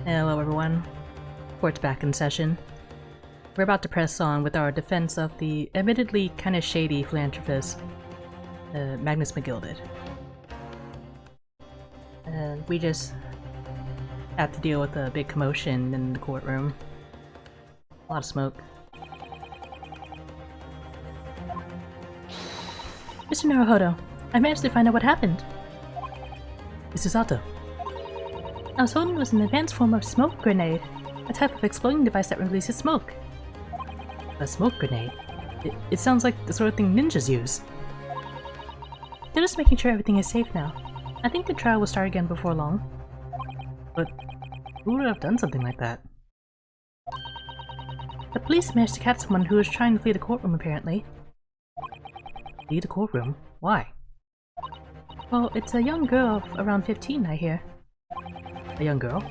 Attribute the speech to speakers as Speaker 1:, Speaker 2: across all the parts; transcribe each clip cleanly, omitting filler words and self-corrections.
Speaker 1: Hello everyone, court's back in session. We're about to press on with our defense of the admittedly kinda shady philanthropist, Magnus McGilded. We just have to deal with a big commotion in the courtroom. A lot of smoke. Mr. Naruhodo, I managed to find out what happened. Mr. Sato. I was told it was an advanced form of smoke grenade, a type of exploding device that releases smoke. A smoke grenade? It sounds like the sort of thing ninjas use. They're just making sure everything is safe now. I think the trial will start again before long. But who would have done something like that? The police managed to catch someone who was trying to flee the courtroom, apparently. Flee the courtroom? Why? Well, it's a young girl of around 15, I hear. A young girl?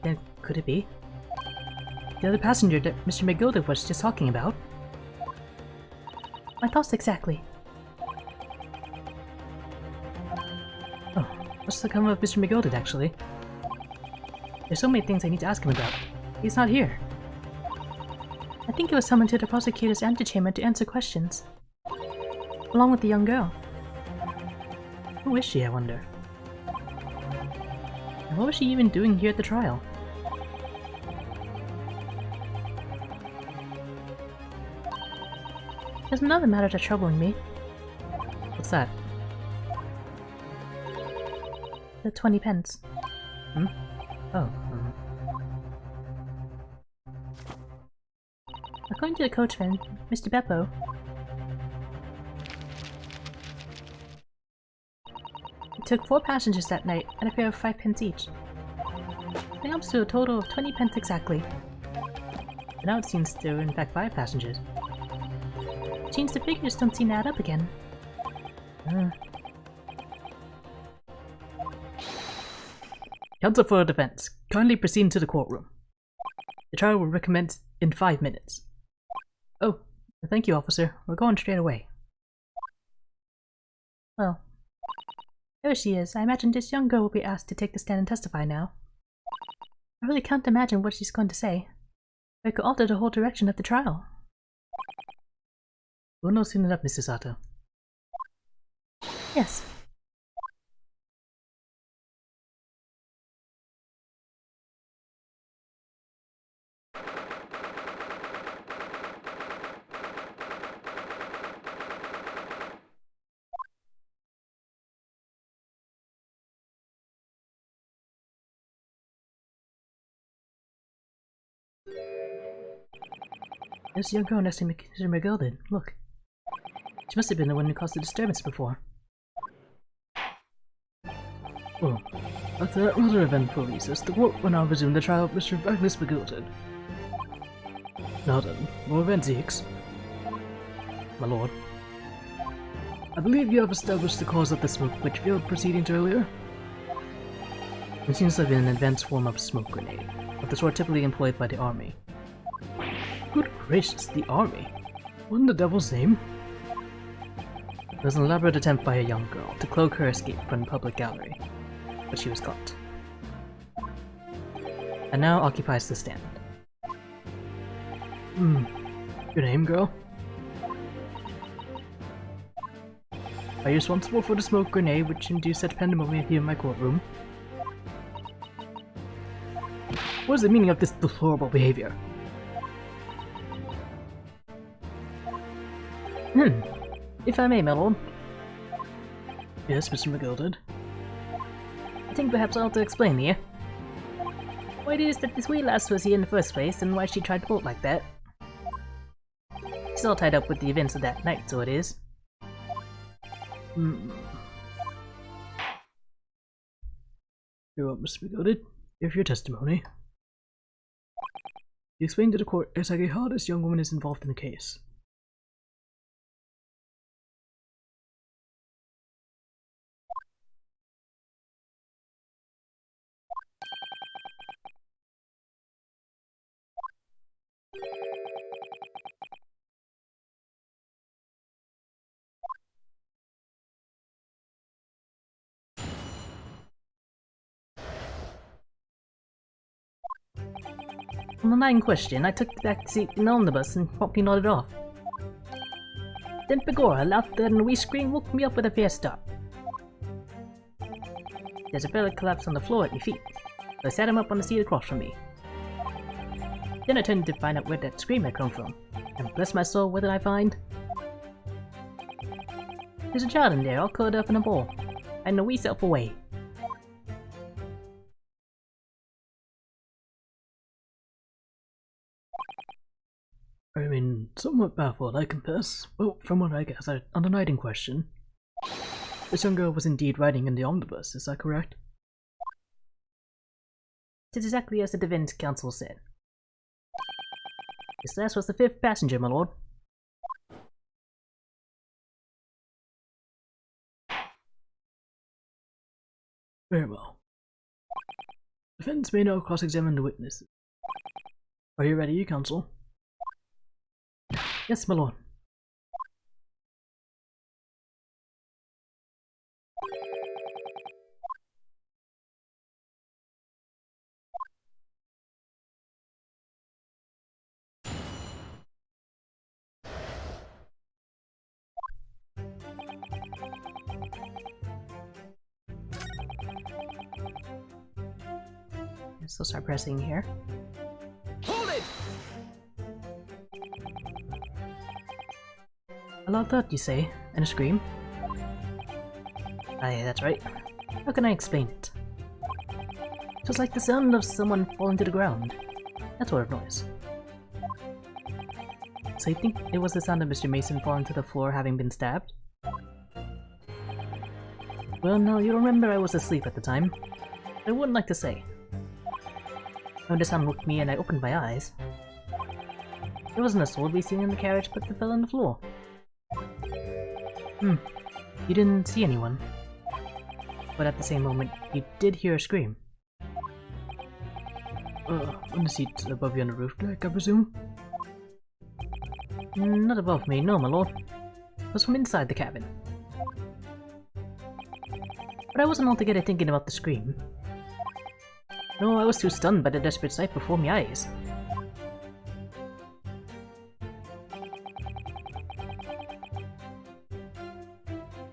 Speaker 1: Then could it be? The other passenger that Mr. McGilded was just talking about? My thoughts exactly. Oh, what's the come of Mr. McGilded, actually? There's so many things I need to ask him about. He's not here. I think he was summoned to the prosecutor's antechamber to answer questions. Along with the young girl. Who is she, I wonder? And what was she even doing here at the trial? There's another matter that's troubling me. What's that? The 20 pence. Hmm? Oh, According to the coachman, Mr. Beppo, it took 4 passengers that night at a fare of 5 pence each. That comes to a total of 20 pence exactly. But now it seems there were in fact 5 passengers. Which means the figures don't seem to add up again. Counsel for defense, kindly proceed to the courtroom. The trial will recommence in 5 minutes. Oh, thank you, officer. We're going straight away. Well, there she is. I imagine this young girl will be asked to take the stand and testify now. I really can't imagine what she's going to say. Or it could alter the whole direction of the trial. We'll know soon enough, Mr. Sato. Yes. There's a young girl next to Mr. McGilded. Look. She must have been the one who caused the disturbance before. Well, after that rather eventful recess, the court will now resume the trial of Mr. Magnus McGilded. Now then, more events, Zeeks. My lord. I believe you have established the cause of the smoke which failed proceedings earlier. It seems to have been an advanced form of smoke grenade, of the sort typically employed by the army. Good gracious, the army? What in the devil's name? It was an elaborate attempt by a young girl to cloak her escape from the public gallery, but she was caught. And now occupies the stand. Your name, girl? Are you responsible for the smoke grenade which induced such pandemonium here in my courtroom? What is the meaning of this deplorable behavior? If I may, my lord. Yes, Mr. McGilded. I think perhaps I'll have to explain here. Why it is that this wee lass was here in the first place, and why she tried to bolt like that. It's all tied up with the events of that night, so it is. Very well, Mr. McGilded. Here for your testimony. You explained to the court exactly how this young woman is involved in the case. On the night in question, I took the back seat in the omnibus and promptly nodded off. Then Pegora, laughter and a wee scream woke me up with a fair start. There's a fella collapsed on the floor at my feet, so I sat him up on the seat across from me. Then I turned to find out where that scream had come from, and bless my soul, what did I find? There's a child in there, all curled up in a ball, and a wee self away. I mean, somewhat baffled, I confess. Well, from what I gathered, on the night in question, this young girl was indeed riding in the omnibus, is that correct? It's exactly as the Defense Council said. This last was the 5th passenger, my lord. Very well. Defense may now cross-examine the witnesses. Are you ready, counsel? Yes, my lord. So start pressing here. Hold it! A loud thud, you say, and a scream? Aye, that's right. How can I explain it? It was like the sound of someone falling to the ground. That sort of noise. So you think it was the sound of Mr. Mason falling to the floor having been stabbed? Well, no, you remember I was asleep at the time. I wouldn't like to say. When the sound woke me and I opened my eyes, there wasn't a soul to be seen in the carriage but the fell on the floor. You didn't see anyone. But at the same moment, you did hear a scream. On the seat above you on the roof deck, I presume? Not above me, no, my lord. It was from inside the cabin. But I wasn't altogether thinking about the scream. No, I was too stunned by the desperate sight before my eyes.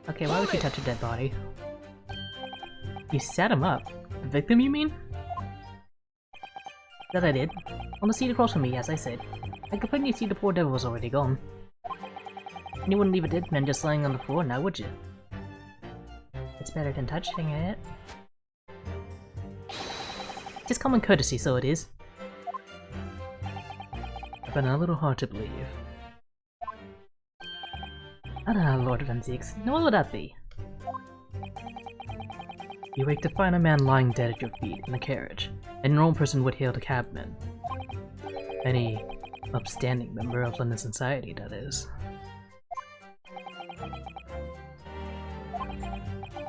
Speaker 1: Okay, why would you touch a dead body? You sat him up? The victim, you mean? That I did. On the seat across from me, as I said. I could plainly see the poor devil was already gone. And you wouldn't leave a dead man just lying on the floor now, would you? It's better than touching it. Just common courtesy, so it is. I find it a little hard to believe. Ah, Lord Van Zieks, now what would that be? You wake to find a man lying dead at your feet in the carriage, and your own person would hail the cabman. Any upstanding member of London society, that is.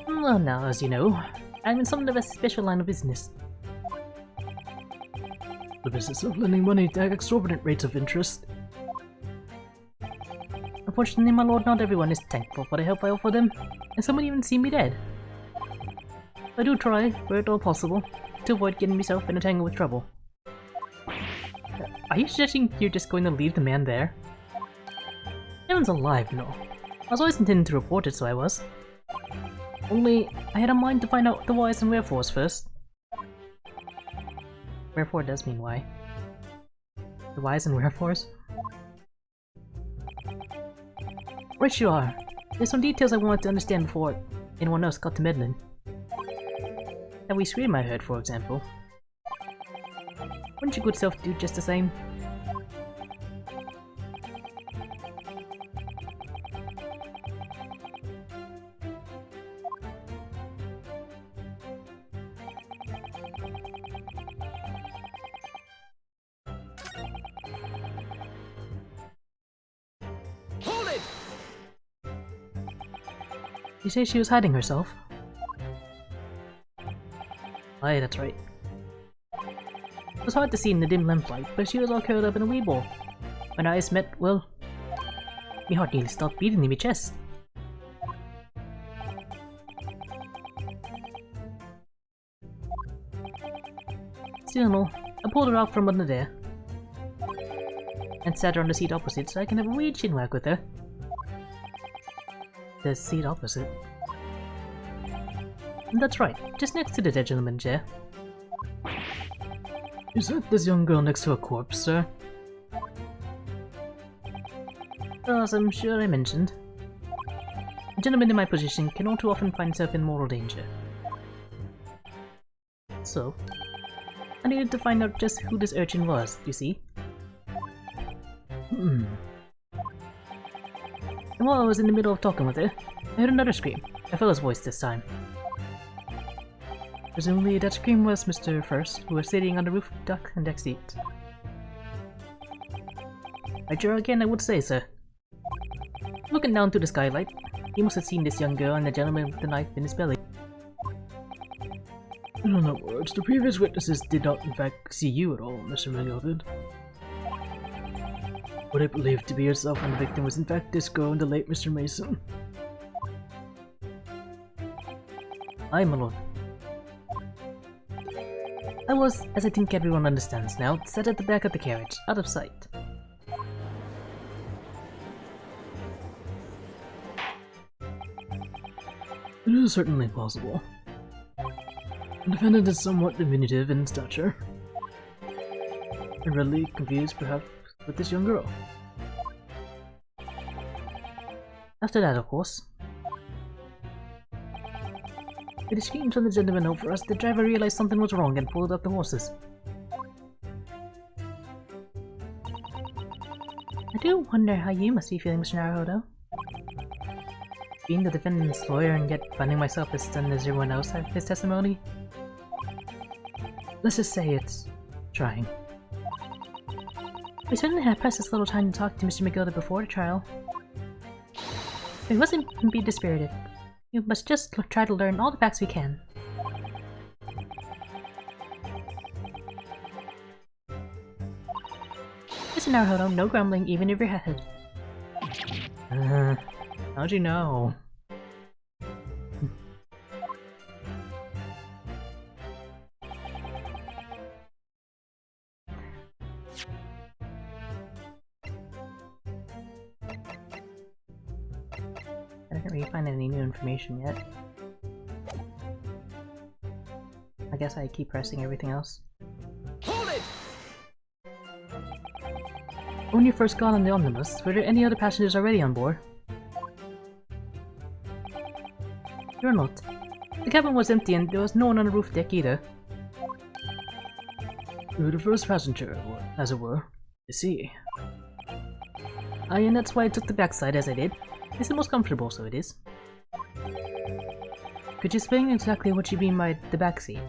Speaker 1: Well now, as you know, I'm in somewhat of a special line of business. The business of lending money at exorbitant rates of interest. Unfortunately, my lord, not everyone is thankful for the help I offer them, and some would even see me dead. I do try, where at all possible, to avoid getting myself in a tangle with trouble. Are you suggesting you're just going to leave the man there? Heaven's alive, no. I was always intending to report it, so I was. Only, I had a mind to find out the whys and wherefores first. Wherefore does mean why. The whys and wherefores? Right you are. There's some details I wanted to understand before anyone else got to meddling. That wee scream I heard, for example. Wouldn't your good self do just the same? You say she was hiding herself? Aye, that's right. It was hard to see in the dim lamplight, but she was all curled up in a wee ball. When our eyes met, well, my heart nearly stopped beating in my chest. Still no, I pulled her out from under there, and sat her on the seat opposite so I can have a weird chinwag with her. The seat opposite? That's right, just next to the dead gentleman chair. You sent this young girl next to a corpse, sir? As I'm sure I mentioned. A gentleman in my position can all too often find himself in mortal danger. So, I needed to find out just who this urchin was, you see? And while I was in the middle of talking with her, I heard another scream, a fellow's voice this time. Presumably that scream was Mr. First, who was sitting on the roof deck seat. Right sure again, I would say, sir. Looking down to the skylight, he must have seen this young girl and the gentleman with the knife in his belly. In other words, the previous witnesses did not in fact see you at all, Mr. McGilded. What I believed to be yourself and the victim was in fact this girl and the late Mr. Mason. Aye, my lord. I was, as I think everyone understands now, sat at the back of the carriage, out of sight. It is certainly possible. The defendant is somewhat diminutive in stature, and readily confused perhaps with this young girl. After that, of course, with the screams from the gentleman over us, the driver realized something was wrong and pulled up the horses. I do wonder how you must be feeling, Mr. Naruhodo. Being the defendant's lawyer and yet finding myself as stunned as everyone else at his testimony. Let's just say it's trying. We certainly had precious little time to talk to Mr. McGilded before the trial. We mustn't be dispirited. We must just try to learn all the facts we can. Mr. Naruhodo, no grumbling even if you're headed. How'd you know? I didn't really find any new information yet. I guess I keep pressing everything else. Hold it! When you first got on the omnibus, were there any other passengers already on board? You're not. The cabin was empty and there was no one on the roof deck either. You were the first passenger, as it were. You see. Aye, and that's why I took the backside as I did. It's the most comfortable, so it is. Could you explain exactly what you mean by the backseat?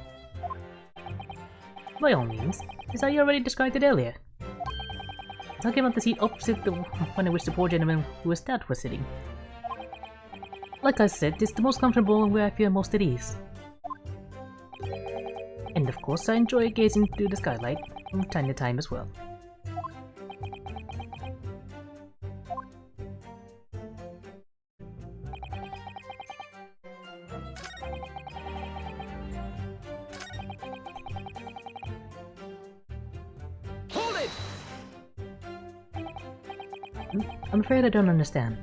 Speaker 1: By all means. Is how you already described it earlier. Talking about the seat opposite the one in which the poor gentleman who was stabbed was sitting. Like I said, it's the most comfortable and where I feel most at ease. And of course, I enjoy gazing through the skylight from time to time as well. Hold it! I'm afraid I don't understand.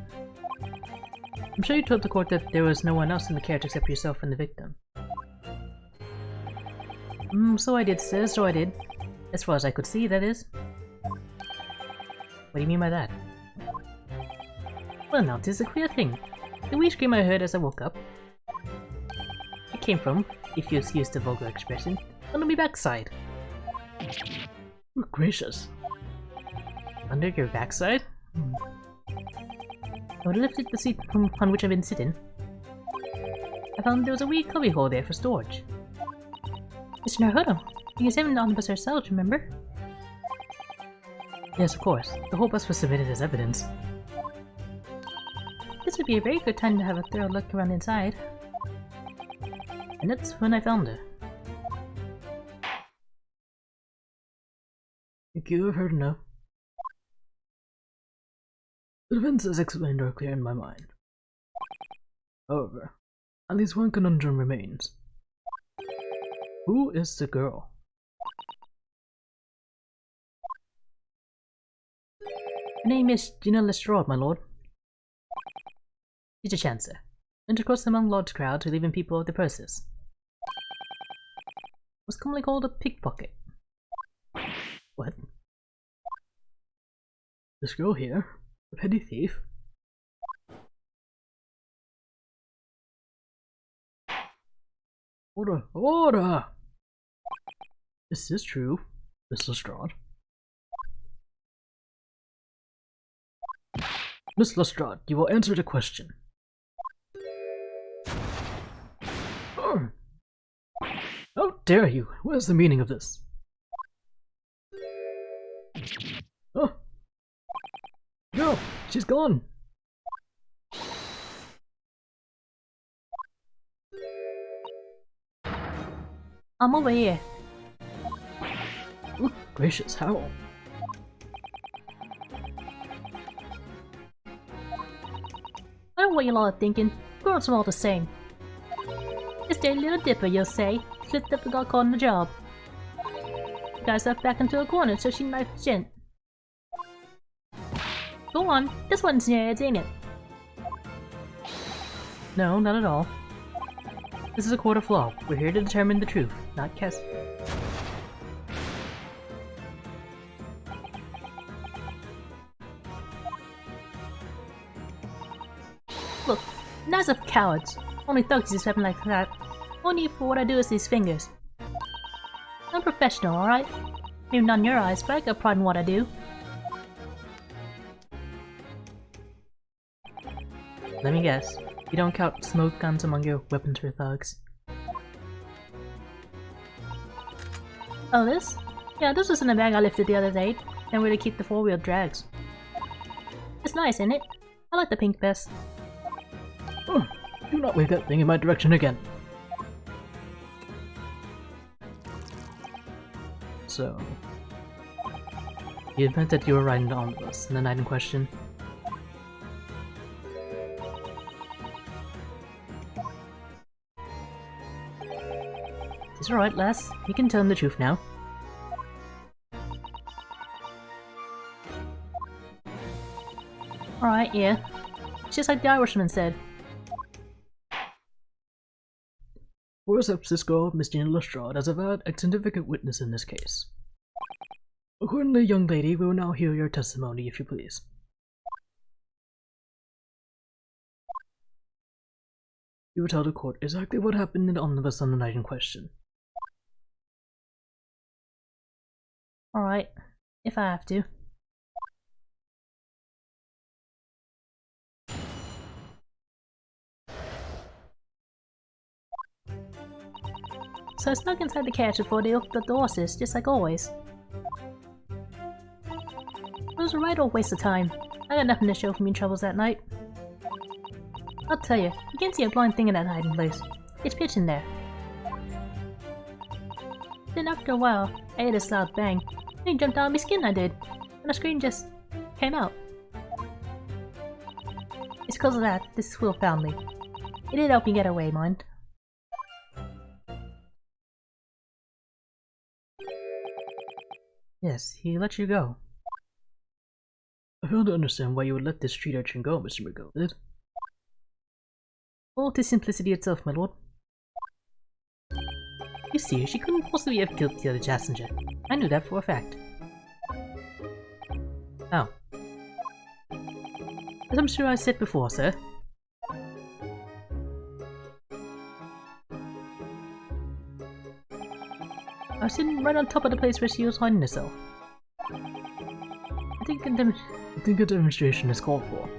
Speaker 1: I'm sure you told the court that there was no one else in the carriage except yourself and the victim. So I did, sir, so I did. As far as I could see, that is. What do you mean by that? Well now, 'tis a queer thing. The wee scream I heard as I woke up. It came from, if you excuse the vulgar expression, under my backside. Oh, gracious. Under your backside? I would have lifted the seat on which I've been sitting. I found there was a wee cubbyhole there for storage. Mr. Naruhodo, you examined the omnibus ourselves, remember? Yes, of course. The whole bus was submitted as evidence. This would be a very good time to have a thorough look around inside. And that's when I found her. Thank you, I've heard enough. The events as explained are clear in my mind. However, at least one conundrum remains. Who is the girl? Her name is Gina Lestrade, my lord. She's a chancer. Intercourse among large crowds, relieving people of their purses. Was commonly called a pickpocket. What? This girl here? A petty thief? Order! Order! This is true, Miss Lestrade. Miss Lestrade, you will answer the question. Oh. How dare you? What is the meaning of this? Oh. No, she's gone.
Speaker 2: I'm over here.
Speaker 1: Ooh, gracious, how?
Speaker 2: I know what you all are thinking. Girls are all the same. Just a little dipper, you'll say. Slipped up and got caught on the job. Got herself back into a corner so she knifed the gent. Go on, this one's near it, ain't it?
Speaker 1: No, not at all. This is a court of law. We're here to determine the truth, not cast.
Speaker 2: Look, nice of cowards. Only thugs use weapons like that. Only for what I do is these fingers. I'm professional, alright? Maybe not in your eyes, but I got pride in what I do.
Speaker 1: Let me guess. You don't count smoke guns among your weapons for thugs.
Speaker 2: Oh, this? Yeah, this was in the bag I lifted the other day. And where to keep the four-wheel drags. It's nice, isn't it? I like the pink best.
Speaker 1: Oh, do not wave that thing in my direction again. So, you admit that you were riding the omnibus in the night in question. It's alright, lass. You can tell him the truth now.
Speaker 2: Alright, yeah. It's just like the Irishman said.
Speaker 1: For this girl, Miss Gina Lestrade, as a significant witness in this case. Accordingly, young lady, we will now hear your testimony, if you please. You will tell the court exactly what happened in the omnibus on the night in question.
Speaker 2: Alright, if I have to. So I snuck inside the carriage before they opened up the horses, just like always. It was a right old waste of time. I got nothing to show for me troubles that night. I'll tell you can't see a blind thing in that hiding place. It's pitch in there. Then after a while, I heard a loud bang. Then jumped out of my skin, I did. And the screen just came out. It's because of that this squill found me. It did help me get away, mind.
Speaker 1: Yes, he let you go. I fail to understand why you would let this street urchin go, Mr. McGilded.
Speaker 2: Oh, 'tis simplicity itself, my lord.
Speaker 1: You see, she couldn't possibly have killed the other passenger. I knew that for a fact. How? As I'm sure I said before, sir.
Speaker 2: I was sitting right on top of the place where she was hiding herself. I think
Speaker 1: a demonstration is called for.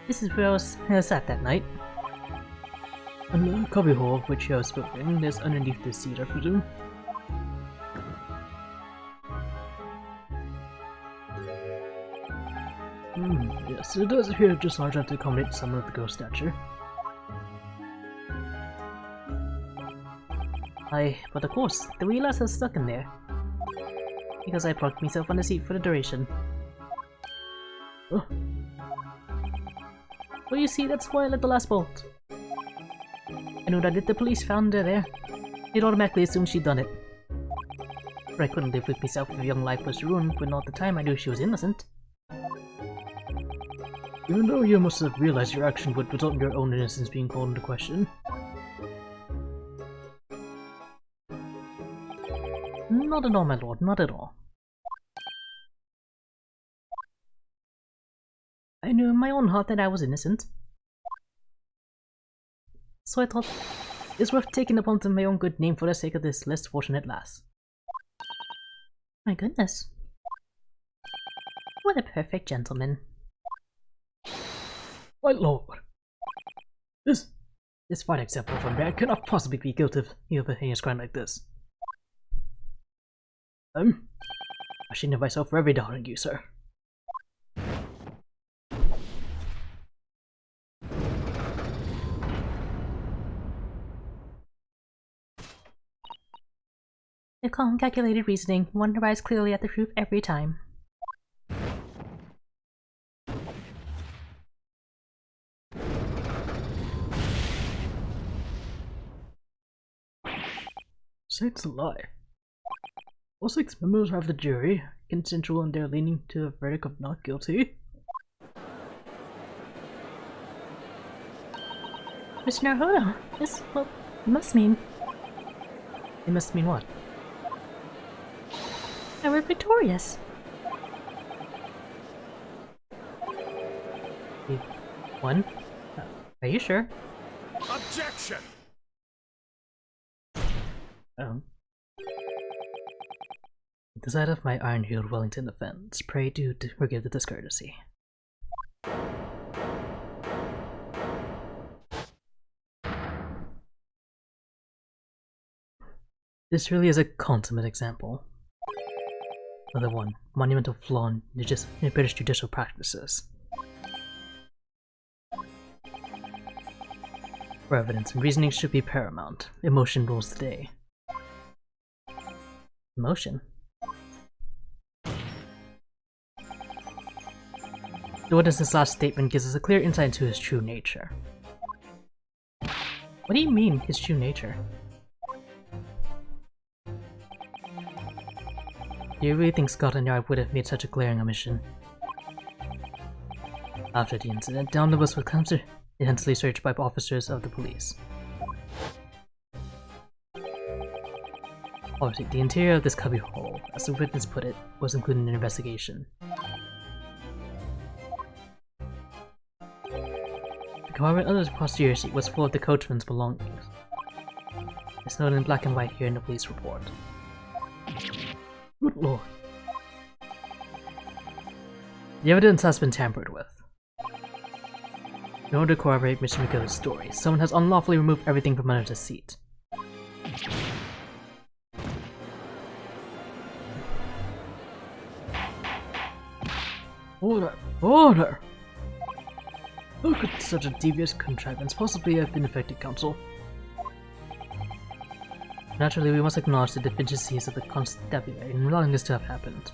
Speaker 2: This is where I was at that night.
Speaker 1: And the cubbyhole of which you have spoken is underneath this seat, I presume? Yes, it does appear just large enough to accommodate someone of the ghost stature.
Speaker 2: But of course, the wheelhouse is stuck in there. Because I plugged myself on the seat for the duration.
Speaker 1: Oh.
Speaker 2: Well, you see, that's why I let the last bolt. I knew that if the police found her there, they'd automatically assume she'd done it. But I couldn't live with myself if a young life was ruined when all the time I knew she was innocent.
Speaker 1: Even though you must have realized your action would result in your own innocence being called into question.
Speaker 2: Not at all, my lord, not at all. I knew in my own heart that I was innocent. So I thought it's worth taking upon my own good name for the sake of this less fortunate lass. My goodness. What a perfect gentleman.
Speaker 1: My lord, this fine example from me, I cannot possibly be guilty of a heinous crime like this. I should know myself for every dollar in you, sir.
Speaker 2: The calm, calculated reasoning, one arrives clearly at the truth every time.
Speaker 1: Sakes alive. All 6 members of the jury, consensual in their leaning to a verdict of not guilty.
Speaker 2: Mr. Naruto, this, well, must mean...
Speaker 1: It must mean what?
Speaker 2: that we're victorious.
Speaker 1: We've won? Are you sure?
Speaker 3: Objection!
Speaker 1: At the sight of my iron-heeled Wellington offense, pray do forgive the discourtesy. This really is a consummate example of the one monumental flaw in British judicial practices. Where evidence and reasoning should be paramount, emotion rules the day. Emotion? The witness's last statement gives us a clear insight into his true nature. What do you mean, his true nature? Do you really think Scotland Yard would have made such a glaring omission? After the incident, the omnibus was intensely searched by officers of the police. Obviously, the interior of this cubbyhole, as the witness put it, was included in an investigation. The compartment under the posterior seat was full of the coachman's belongings. It's noted in black and white here in the police report. Good lord. The evidence has been tampered with. In order to corroborate Mr. McGilded's story, someone has unlawfully removed everything from under the seat. Order! Order! How could such a devious contrivance possibly have been effected, Counsel? Naturally, we must acknowledge the deficiencies of the constabulary in allowing this to have happened.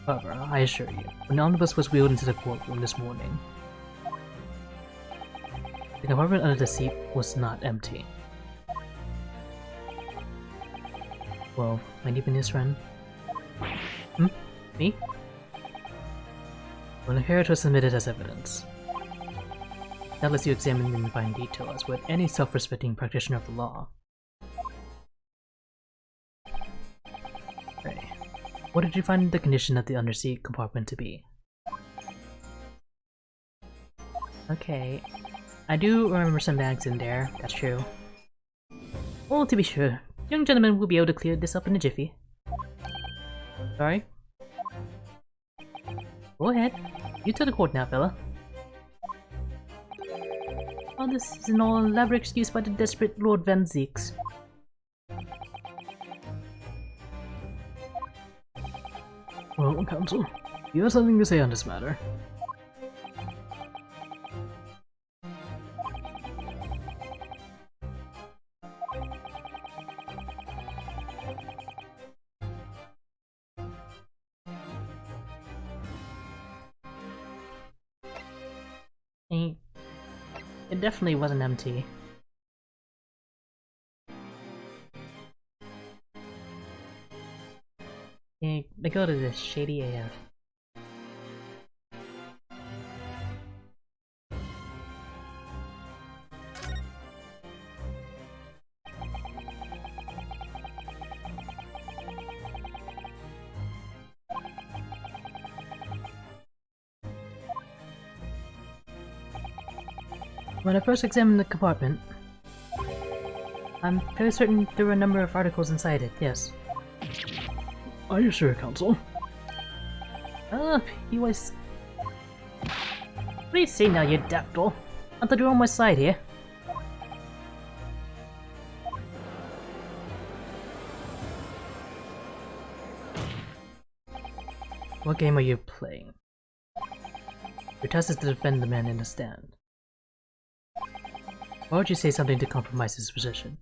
Speaker 1: However, I assure you, when the omnibus was wheeled into the courtroom this morning, the compartment under the seat was not empty. Well, might he been his friend? Me? Well, here it was submitted as evidence. That lets you examine in fine detail as would any self-respecting practitioner of the law. Right. What did you find the condition of the underseat compartment to be? Okay. I do remember some bags in there, that's true. Oh, to be sure, young gentleman will be able to clear this up in a jiffy. Sorry? Go ahead. You to the court now, fella. Oh, this is an all elaborate excuse by the desperate Lord Van Zeeks. Well, Counsel, you have something to say on this matter.
Speaker 2: It definitely wasn't empty. McGilded is shady AF.
Speaker 1: When I first examined the compartment,
Speaker 2: I'm fairly certain there were a number of articles inside it, yes.
Speaker 1: are you sure, Counsel?
Speaker 2: He was... What do you say now, you daffodil? I thought you were on my side here.
Speaker 1: What game are you playing? Your task is to defend the man in the stand. Why would you say something to compromise his position?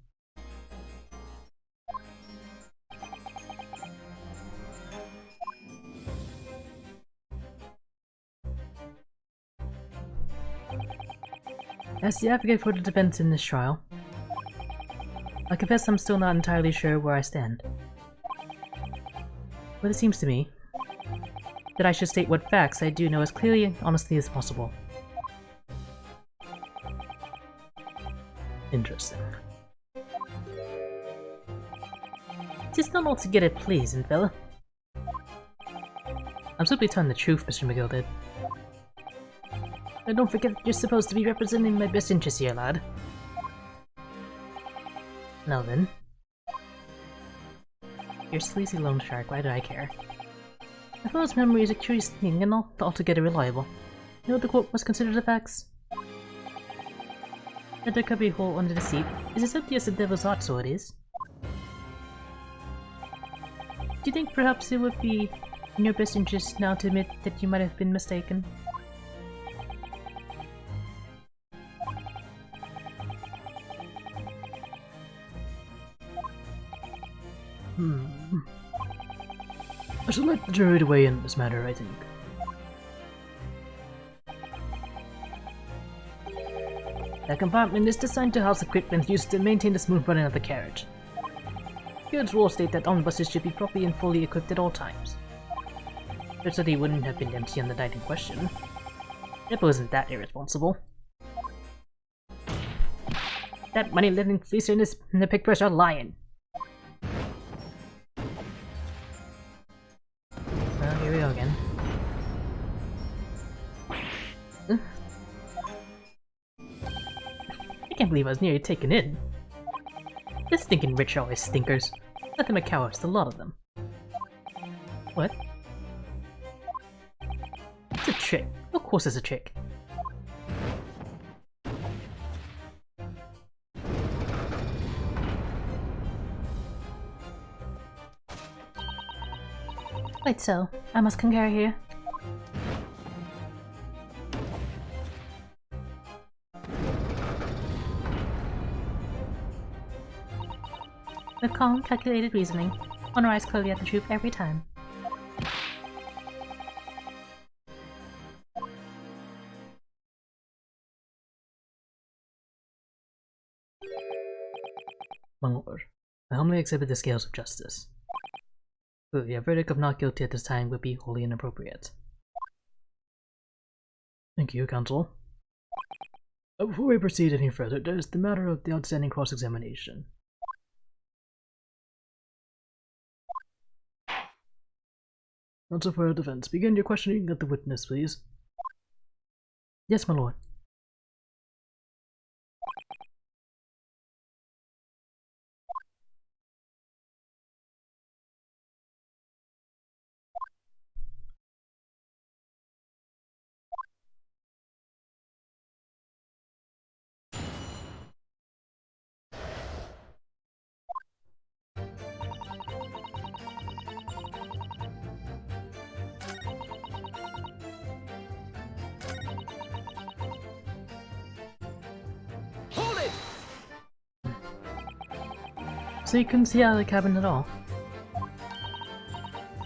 Speaker 1: As the advocate for the defense in this trial, I confess I'm still not entirely sure where I stand. But it seems to me that I should state what facts I do know as clearly and honestly as possible. Interesting.
Speaker 2: Just not altogether pleasing, fella.
Speaker 1: I'm simply telling the truth, Mr. McGilded.
Speaker 2: But don't forget you're supposed to be representing my best interests here, lad.
Speaker 1: Now then.
Speaker 2: You're sleazy loan shark, why do I care? My fellow's memory is a curious thing and not altogether reliable. You know what the court must consider the facts? That there could be a hole under the seat is as empty as the devil's heart, so it is. Do you think perhaps it would be in your best interest now to admit that you might have been mistaken?
Speaker 1: I should let the jury to weigh in on this matter, I think.
Speaker 2: The compartment is designed to house equipment used to maintain the smooth running of the carriage. Guild's rules state that omnibuses should be properly and fully equipped at all times. Their city wouldn't have been empty on the night in question. It wasn't that irresponsible. That money-lending fleecer and the pigpush are lying.
Speaker 1: Well, here we go again.
Speaker 2: I can't believe I was nearly taken in. The stinking rich are always stinkers. Let them a coward, a lot of them. What? It's a trick. Of course it's a trick. Quite so. I must concur here. With calm, calculated reasoning, one arrives clearly at the truth every time.
Speaker 1: My lord, I humbly exhibit the scales of justice. Clearly, a verdict of not guilty at this time would be wholly inappropriate. Thank you, counsel. Before we proceed any further, there's the matter of the outstanding cross-examination. Counsel for our defense, begin your questioning of the witness, please.
Speaker 2: Yes, my lord.
Speaker 3: Hold it!
Speaker 1: So you couldn't see out of the cabin at all?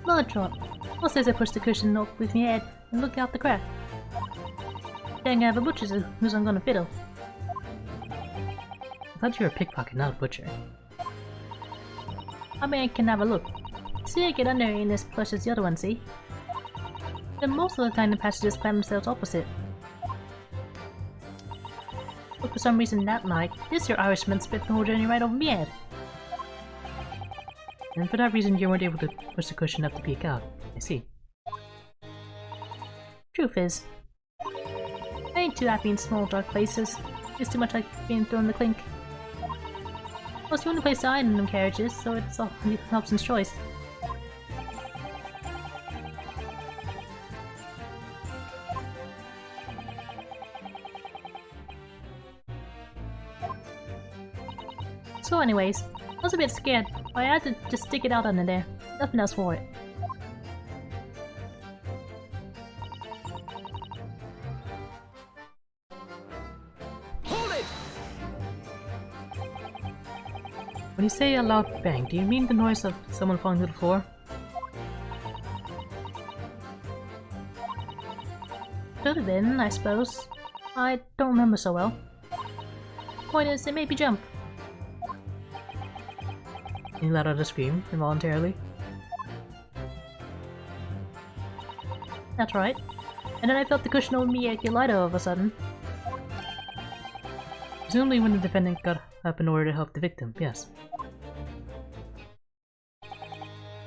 Speaker 2: Not a trot. What says I push the cushion up with my head and look out the crack? Dang, I have a butcher's who's I'm gonna fiddle.
Speaker 1: I thought you were a pickpocket, not a butcher.
Speaker 2: I mean, I can have a look. See, I get under ain't as plush as the other one, see? Then most of the time the passages plan themselves opposite. But for some reason that night, this your Irishman spit the whole journey right over my head.
Speaker 1: And for that reason you weren't able to push the cushion up to peek out. I see.
Speaker 2: Truth is, I ain't too happy in small dark places. It's too much like being thrown in the clink. Well, it's the only place to hide in them carriages, so it's all Hobson's choice. So anyways, I was a bit scared, but I had to just stick it out under there. Nothing else for it.
Speaker 3: Hold it!
Speaker 1: When you say a loud bang, do you mean the noise of someone falling to the floor?
Speaker 2: Could have been, I suppose. I don't remember so well. Point is, it made me jump.
Speaker 1: You let out a scream, involuntarily.
Speaker 2: That's right. And then I felt the cushion over me get lighter all of a sudden.
Speaker 1: Presumably when the defendant got up in order to help the victim, yes.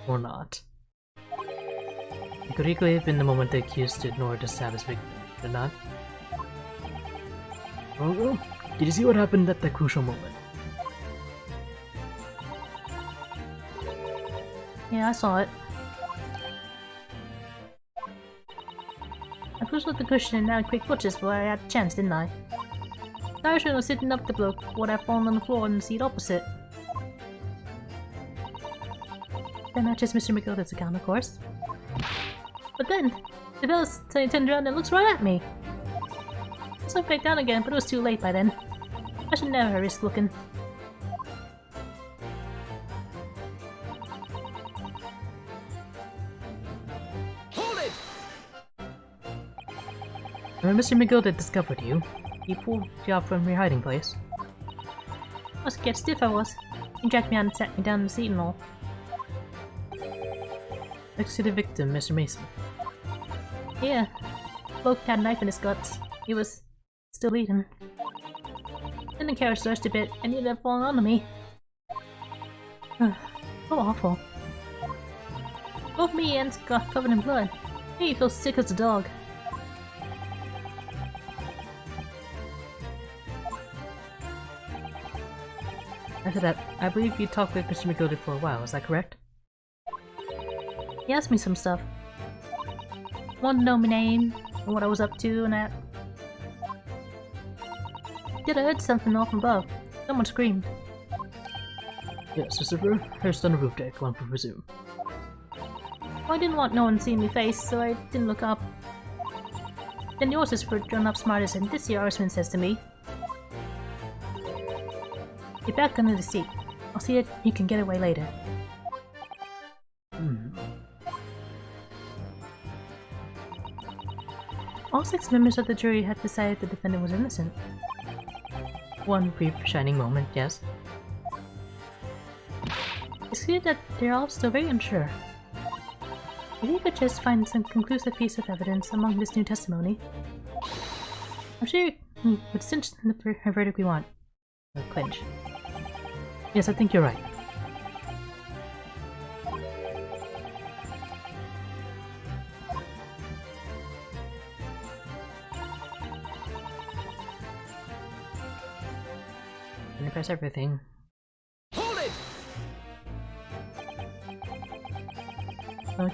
Speaker 1: Or not. It could equally have been the moment the accused stood in order to stab his victim, did it not? Oh, did you see what happened at that crucial moment?
Speaker 2: Yeah, I saw it. I pushed up the cushion and down quick twitches before I had a chance, didn't I? The Irishman was sitting up the bloke would have fallen on the floor in the seat opposite. That matches Mr. McGilded's account, of course. But then, the fellow turned around and looks right at me. I sunk back down again, but it was too late by then. I should never have risked looking.
Speaker 1: When Mr. McGilded discovered you, he pulled you out from your hiding place.
Speaker 2: I was scared stiff I was. He dragged me out and sat me down in the seat and all.
Speaker 1: Next to the victim, Mr. Mason.
Speaker 2: Yeah. Bloke had a knife in his guts. He was still bleeding. Then the carriage lurched a bit and he ended up falling onto me. So awful. Both me and got covered in blood. Made me feel sick as a dog.
Speaker 1: After that, I believe you talked with Mr. McGilded for a while, is that correct?
Speaker 2: He asked me some stuff. Wanted to know my name, and what I was up to, and that. Did I heard something off above? Someone screamed.
Speaker 1: Yes, Christopher. Hearst on the roof deck, one would presume.
Speaker 2: Well, I didn't want no one seeing me face, so I didn't look up. Then the horses were drawn up smartest, and this here Irishman says to me, "Get back under the seat. I'll see that you can get away later." All 6 members of the jury had decided the defendant was innocent.
Speaker 1: One brief shining moment, yes.
Speaker 2: It's clear that they're all still very unsure. If we could just find some conclusive piece of evidence among this new testimony, I'm sure we would cinch the verdict we want.
Speaker 1: Or clinch. Yes, I think you're right. I'm gonna press everything.
Speaker 3: Hold it!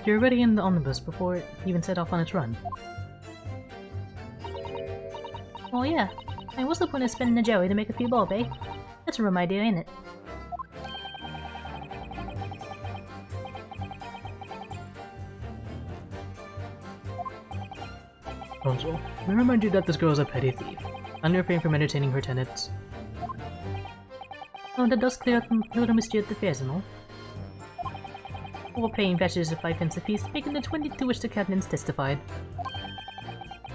Speaker 1: You're already in the omnibus before it even set off on its run.
Speaker 2: Oh yeah. And what's the point of spending a jelly to make a few bob, eh? That's a rum idea, ain't it?
Speaker 1: Consul, may I remind you that this girl is a petty thief, unrefrained from entertaining her tenants.
Speaker 2: Oh, that does clear up a little mystery of the fares and all.
Speaker 1: All paying fetches of 5 pence apiece, making the 22 which the captains testified.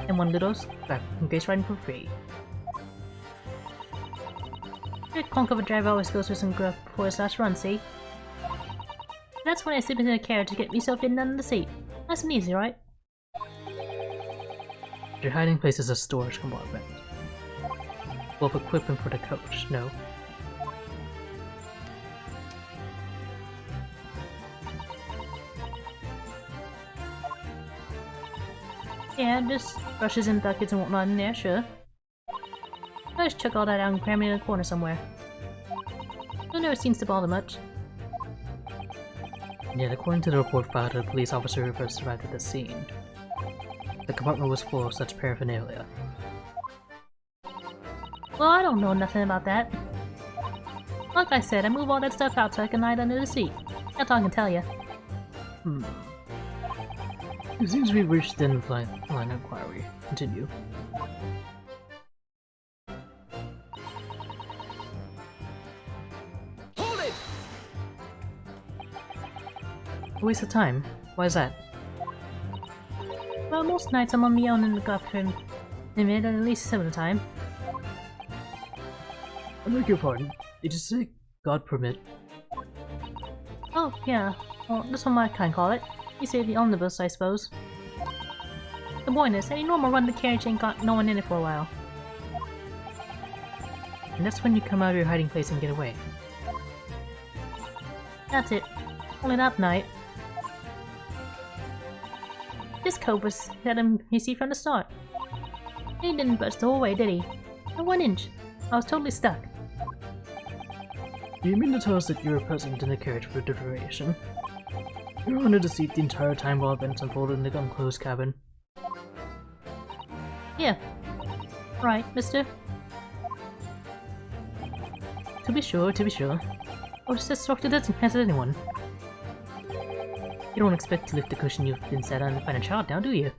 Speaker 1: And 1 little scrap in case riding for free.
Speaker 2: That conk of a driver always goes for some grub before his last run, see? That's when I slip into the carriage to get myself in under the seat. Nice and easy, right?
Speaker 1: Your hiding place is a storage compartment. Full of equipment for the coach, no?
Speaker 2: Yeah, just brushes and buckets and whatnot in there, sure. I just chuck all that out and cram it in a corner somewhere. It never seems to bother much.
Speaker 1: Yet, according to the report filed by the police officer who first arrived at the scene, the compartment was full of such paraphernalia.
Speaker 2: Well, I don't know nothing about that. Like I said, I move all that stuff out so I can hide under the seat. That's all I can tell you.
Speaker 1: It seems we've reached the end of line of inquiry. Continue.
Speaker 3: Hold it!
Speaker 1: A waste of time. Why is that?
Speaker 2: Well, most nights I'm on my own in the government limit at least some of the time.
Speaker 1: I beg your pardon. Did you say God permit?
Speaker 2: Oh, yeah. Well, that's what my kind call it. You say the omnibus, I suppose. The point is, any normal run the carriage ain't got no one in it for a while.
Speaker 1: And that's when you come out of your hiding place and get away.
Speaker 2: That's it. Only that night. This cove was had him, you see, from the start. He didn't budge the whole way, did he? Not 1 inch. I was totally stuck.
Speaker 1: Do you mean to tell us that you were present in the carriage for the duration? You were under the seat the entire time while events unfolded in the unclosed cabin?
Speaker 2: Yeah. Right, mister.
Speaker 1: To be sure, to be sure. Or just Doctor doesn't has anyone. You don't expect to lift the cushion you've been sat on and find a child now, do you?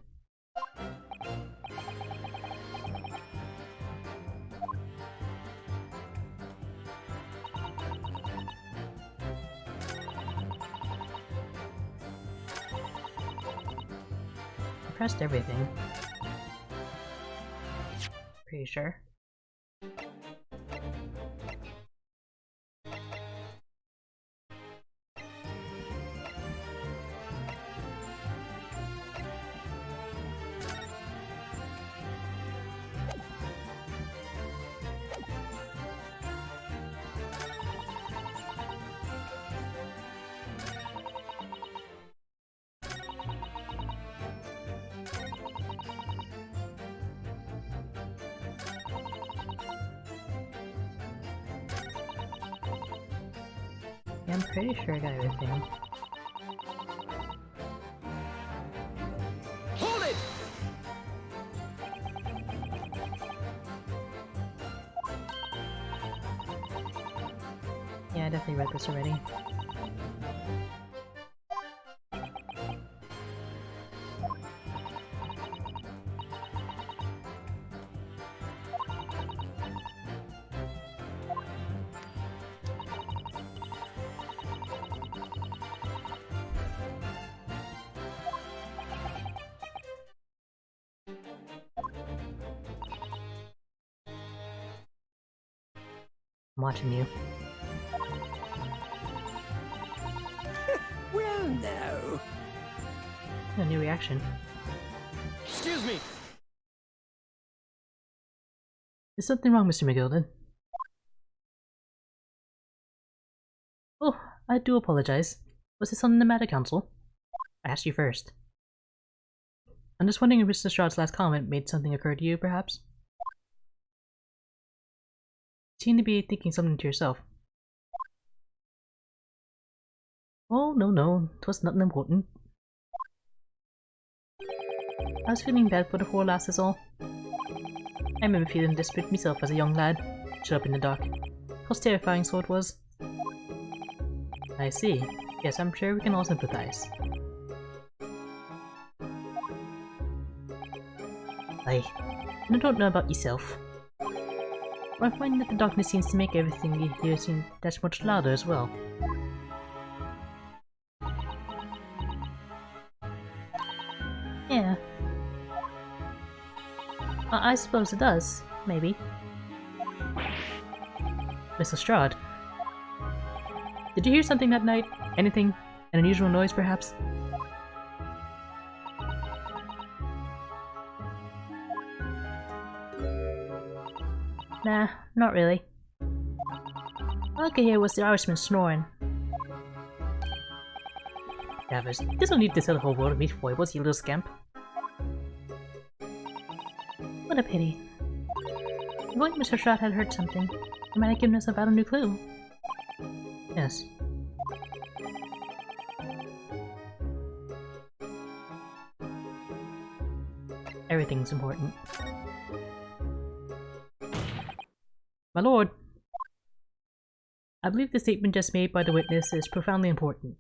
Speaker 1: I pressed everything. Pretty sure. Yeah, I'm pretty sure I got everything.
Speaker 3: Hold it!
Speaker 1: Yeah, I definitely read this already. I'm watching you.
Speaker 3: Well, no.
Speaker 1: A new reaction.
Speaker 3: Excuse me.
Speaker 1: Is something wrong, Mr. McGilded? Oh, I do apologize. Was this on the matter, Council? I asked you first. I'm just wondering if Mr. Strahd's last comment made something occur to you, perhaps? You seem to be thinking something to yourself. Oh, no, 'twas nothing important. I was feeling bad for the whole lass is all. I remember feeling desperate myself as a young lad, shut up in the dark. How terrifying so it was. I see. Yes, I'm sure we can all sympathize. I don't know about yourself, but I find that the darkness seems to make everything you hear seem that much louder as well.
Speaker 2: Yeah. I suppose it does. Maybe.
Speaker 1: Mr. Strahd, did you hear something that night? Anything An unusual noise, perhaps?
Speaker 2: Nah, not really. All I could hear was the Irishman snoring.
Speaker 1: Travis, this don't need to tell the whole world of meat foibles, you little scamp.
Speaker 2: What a pity. If only Mr. Shroud had heard something, he might have given us a valuable clue.
Speaker 1: Yes. Everything's important. My lord! I believe the statement just made by the witness is profoundly important.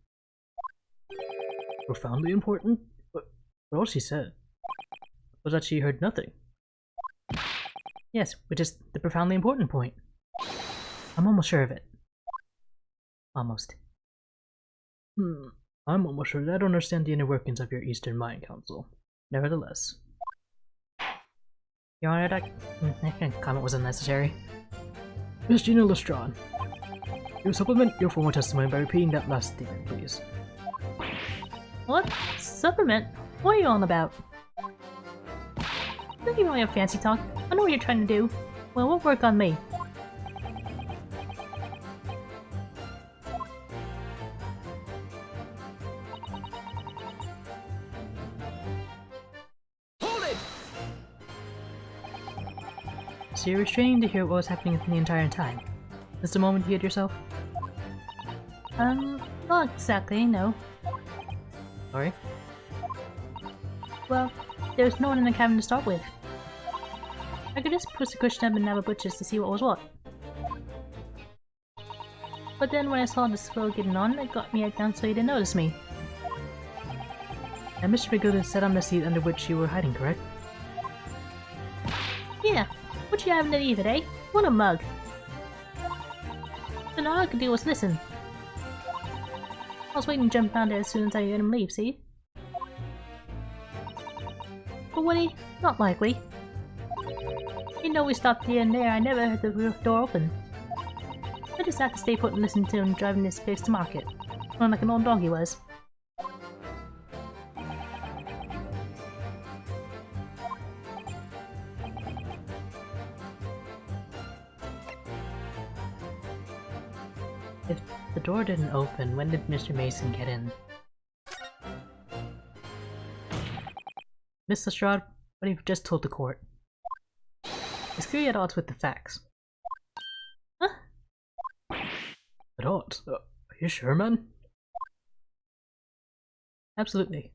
Speaker 1: Profoundly important? But all she said was that she heard nothing. Yes, which is the profoundly important point. I'm almost sure of it. Almost. I'm almost sure that I don't understand the inner workings of your Eastern Mind Council. Nevertheless. Your Honor, that comment was unnecessary. Miss Gina Lestrade, you supplement your formal testimony by repeating that last statement, please.
Speaker 2: What? Supplement? What are you on about? Don't give me your fancy talk. I know what you're trying to do. Well, it won't work on me.
Speaker 3: Hold it!
Speaker 1: So you're restraining to hear what was happening the entire time. Is the moment you hid yourself?
Speaker 2: Not exactly, no.
Speaker 1: Sorry?
Speaker 2: Well, there was no one in the cabin to start with. I could just push the cushion up and have a butcher's to see what was what. But then when I saw this fellow getting on, it got me down so he didn't notice me.
Speaker 1: And Mr. McGilded sat on the seat under which you were hiding, correct?
Speaker 2: Yeah, what you having to eat today? What a mug. Then all I could do was listen. I was waiting to jump down there as soon as I heard him leave, see? But would he? Not likely. You know we stopped here and there, I never heard the door open. I just had to stay put and listen to him driving his pigs to market. Run like an old dog he was.
Speaker 1: If the door didn't open, when did Mr. Mason get in? Miss Lestrade, what have you just told the court? It's clearly at odds with the facts.
Speaker 2: Huh?
Speaker 1: At odds? Are you sure, man? Absolutely.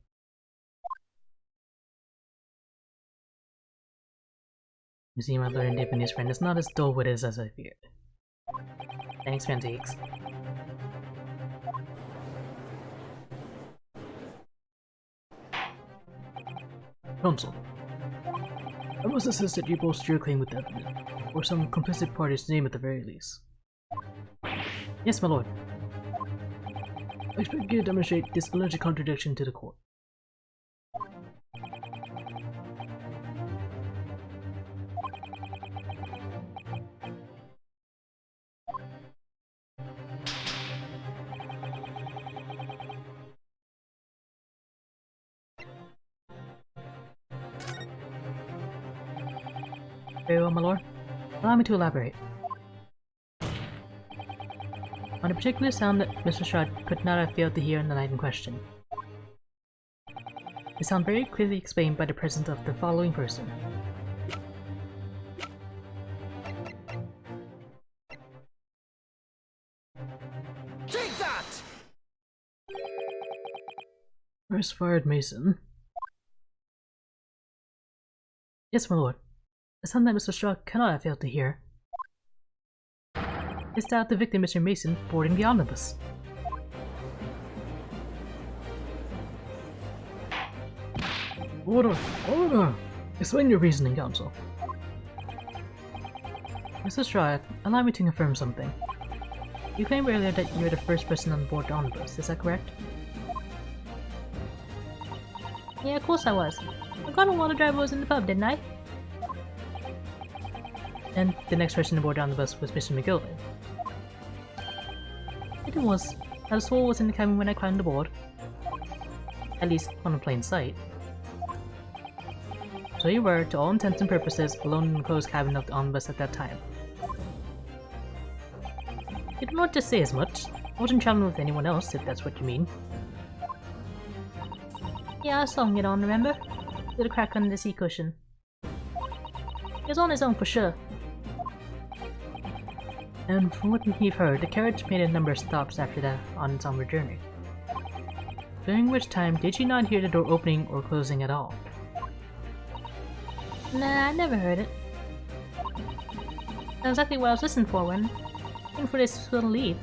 Speaker 1: You see, my Lord and Japanese friend is not as dull-witted as I feared. Thanks, Fantiques. Counsel, I must insist that you bolster your claim with evidence, or some complicit party's name at the very least. Yes, my lord. I expect you to demonstrate this alleged contradiction to the court. Very well, my lord. Allow me to elaborate. On a particular sound that Mr. Shroud could not have failed to hear in the night in question. The sound very clearly explained by the presence of the following person.
Speaker 3: Take that!
Speaker 1: First fired Mason. Yes, my lord. The sound that Mr. Shroud cannot have failed to hear is that of the victim, Mr. Mason, boarding the omnibus. Order! Order! Explain your reasoning, counsel. Mr. Shroud, allow me to confirm something. You claimed earlier that you were the first person on board the omnibus, is that correct?
Speaker 2: Yeah, of course I was. I got a while the driver was in the pub, didn't I?
Speaker 1: And the next person aboard on the bus was Mr. McGilded.
Speaker 2: It was. The soul was in the cabin when I climbed aboard. At least on a plain sight. So you were, to all intents and purposes, alone in the closed cabin of the omnibus at that time. You don't want to say as much. I wasn't traveling with anyone else, if that's what you mean. Yeah, I saw him get on, remember? With a crack under the seat cushion. He was on his own for sure. And from what you've heard, the carriage made a number of stops after that on its onward journey. During which time, did you not hear the door opening or closing at all? Nah, I never heard it. That's exactly what I was listening for waiting for this to leave.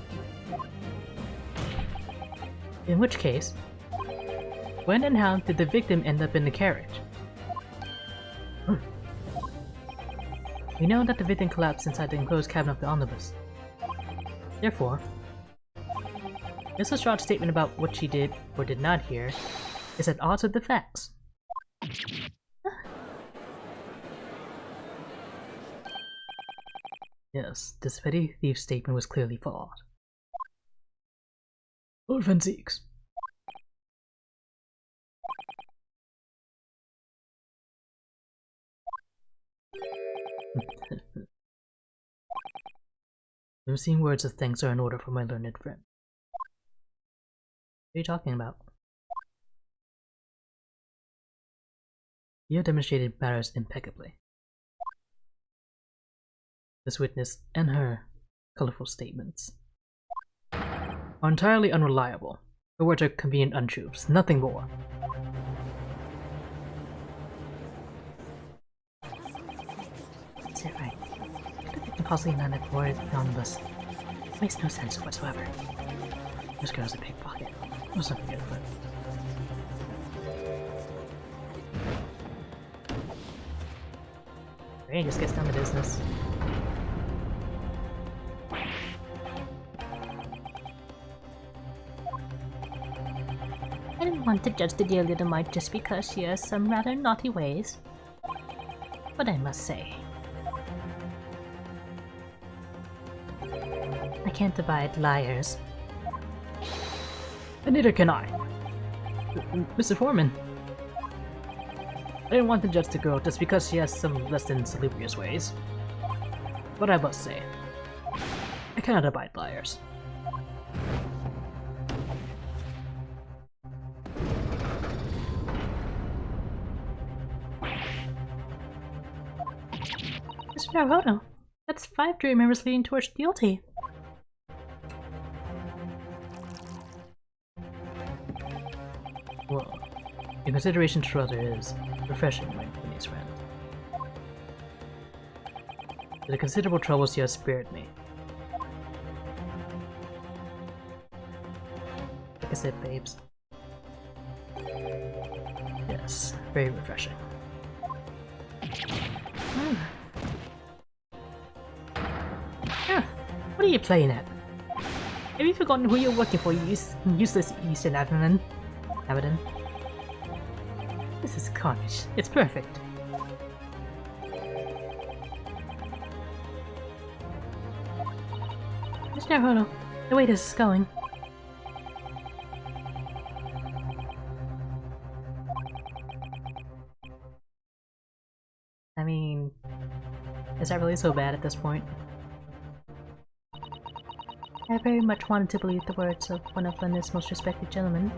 Speaker 2: In which case, when and how did the victim end up in the carriage? We know that the victim collapsed inside the enclosed cabin of the omnibus. Therefore, this short statement about what she did or did not hear is at odds with the facts. Yes, this petty thief's statement was clearly flawed.
Speaker 1: Lord Van Zieks.
Speaker 2: I'm seeing words of thanks are in order for my learned friend. What are you talking about? You have demonstrated matters impeccably. This witness and her colorful statements are entirely unreliable. Her words are convenient untruths, nothing more. Is that right? The possibly not have boarded the omnibus. Makes no sense whatsoever. This girl's a pickpocket. Or something different. Rain just gets down to business. I didn't want to judge the dear little mite just because she has some rather naughty ways. But I must say, I can't abide liars.
Speaker 1: And neither can I. Mr. Foreman. I didn't want to judge the girl just because she has some less than salubrious ways. But I must say, I cannot abide liars.
Speaker 2: Mr. Naruto, that's 5 jury members leading towards guilty.
Speaker 1: Well, in consideration to other is refreshing, my niece friend. To the considerable troubles you have spared me.
Speaker 2: Like I said, babes.
Speaker 1: Yes, very refreshing.
Speaker 2: What are you playing at? Have you forgotten who you're working for, you useless Eastern Abaddon? This is carnage. It's perfect. Mr. Naruto, the way this is going. I mean, is that really so bad at this point? I very much wanted to believe the words of one of London's most respected gentlemen.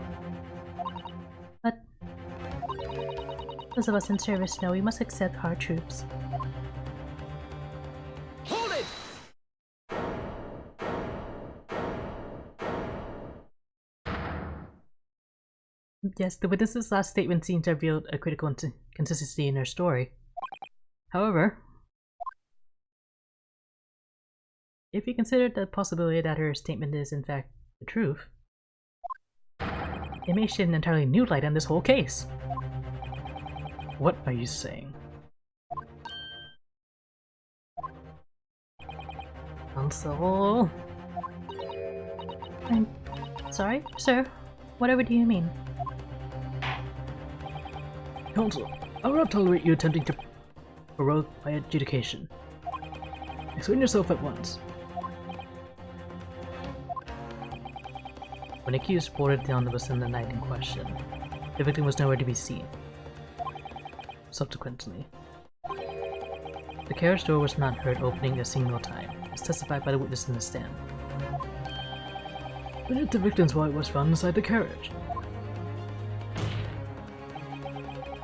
Speaker 2: But those of us in service know we must accept hard truths.
Speaker 3: Hold it!
Speaker 2: Yes, the witness's last statement seemed to have revealed a critical inconsistency in her story. However, if you consider the possibility that her statement is in fact the truth, it may shed an entirely new light on this whole case.
Speaker 1: What are you saying?
Speaker 2: Counsel. I'm sorry, sir. Whatever do you mean?
Speaker 1: Counsel, I will not tolerate you attempting to prorogue my adjudication. Explain yourself at once. When accused boarded the omnibus in the night in question, the victim was nowhere to be seen. Subsequently, the carriage door was not heard opening a single time, as testified by the witness in the stand. But yet the victim's wallet was found inside the carriage.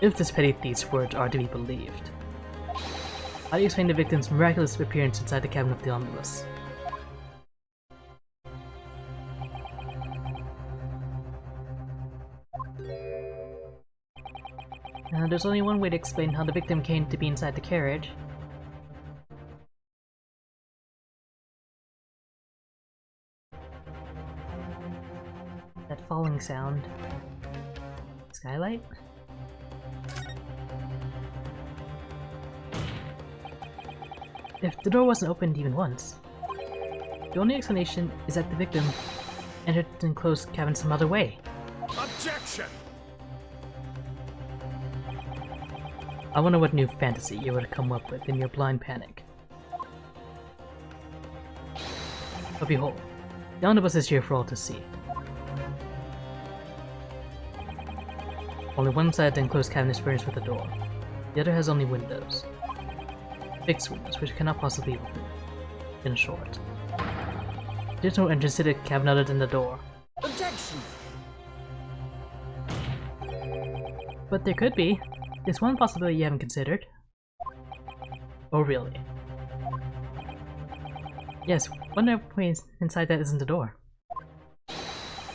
Speaker 1: If this petty thief's words are to be believed, how do you explain the victim's miraculous appearance inside the cabin of the omnibus? There's only one way to explain how the victim came to be inside the carriage. That falling sound. Skylight? If the door wasn't opened even once, the only explanation is that the victim entered the enclosed cabin some other way.
Speaker 3: Objection!
Speaker 1: I wonder what new fantasy you were to come up with in your blind panic. But behold, the omnibus is here for all to see. Only one side of the enclosed cabin is furnished with a door. The other has only windows. Fixed windows, which cannot possibly open. In short, there's no entrance to the cabin other than the door.
Speaker 3: Objection!
Speaker 1: But there could be. There's one possibility you haven't considered. Oh really? Yes, one other way inside that isn't the door.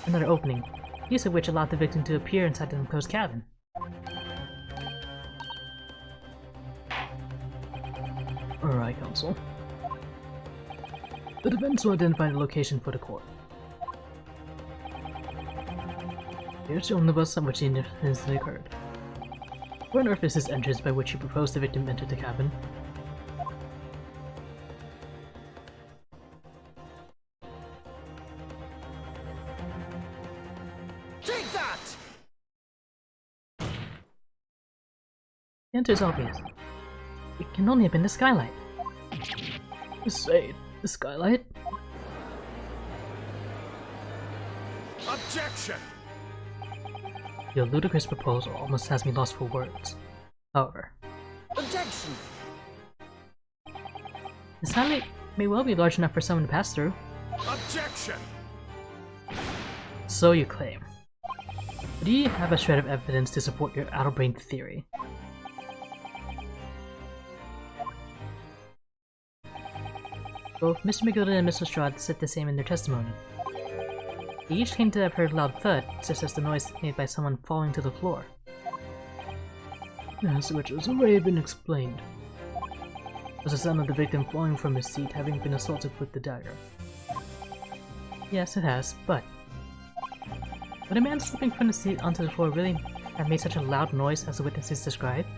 Speaker 1: Another opening, use of which allowed the victim to appear inside the enclosed cabin. Alright, counsel. The defense will identify the location for the court. Here's the omnibus on which the incident occurred. Where on earth is this entrance by which you propose the victim entered the cabin?
Speaker 3: Take that!
Speaker 1: The answer is obvious. It can only have been the skylight. Say, the skylight?
Speaker 3: Objection!
Speaker 1: Your ludicrous proposal almost has me lost for words. However,
Speaker 3: Objection!
Speaker 1: the skylight may well be large enough for someone to pass through.
Speaker 3: Objection!
Speaker 1: So you claim. But do you have a shred of evidence to support your out-of-brain theory? Both Mr. McGilded and Mr. Strahd said the same in their testimony. They each claimed to have heard a loud thud, such as the noise made by someone falling to the floor. Yes, which has already been explained. Was the sound of the victim falling from his seat having been assaulted with the dagger. Yes, it has, but would a man slipping from the seat onto the floor really have made such a loud noise as the witnesses described?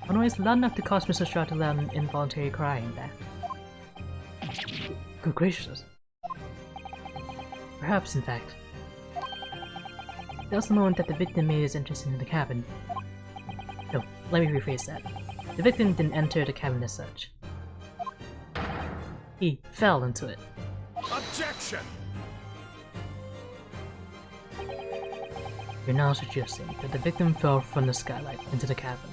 Speaker 1: A noise loud enough to cause Mr. Strahd to let out an involuntary cry, in fact. Good gracious. Perhaps, in fact, that was the moment that the victim made his entrance into the cabin. No, let me rephrase that. The victim didn't enter the cabin as such. He fell into it.
Speaker 3: Objection!
Speaker 1: You're now suggesting that the victim fell from the skylight into the cabin.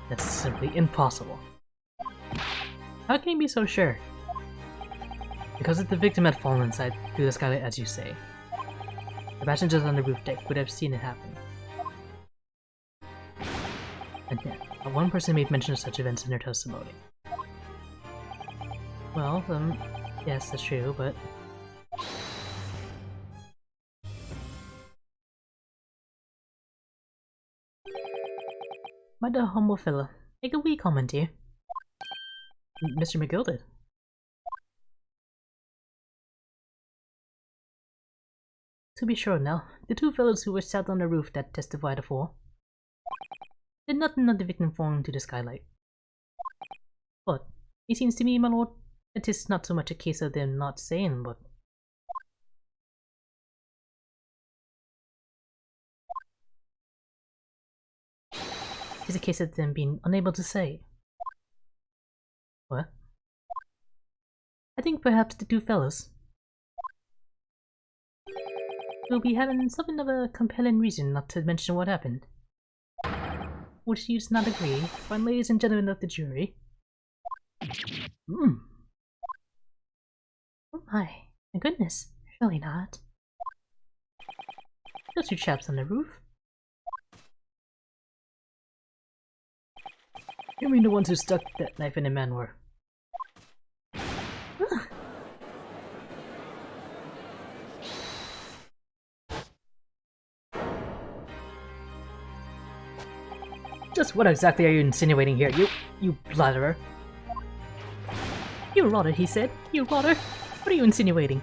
Speaker 1: That's simply impossible. How can you be so sure? Because if the victim had fallen inside through the skylight as you say, the passengers on the roof deck would have seen it happen. And yet, not one person made mention of such events in their testimony. Well, yes, that's true, but... My dear humble fellow, make a wee comment here. Mr. McGilded. To be sure now, the two fellows who were sat on the roof that testified afore did not know the victim falling to the skylight. But it seems to me, my lord, that it is not so much a case of them not saying, but it is a case of them being unable to say. What?
Speaker 2: I think perhaps the two fellas will be having something of a compelling reason not to mention what happened. Would you not agree, fine ladies and gentlemen of the jury? Oh my goodness, surely not. Those two chaps on the roof.
Speaker 1: You mean the ones who stuck that knife in a man were? Just what exactly are you insinuating here, you blabberer?
Speaker 2: You rotter, he said. You rotter. What are you insinuating?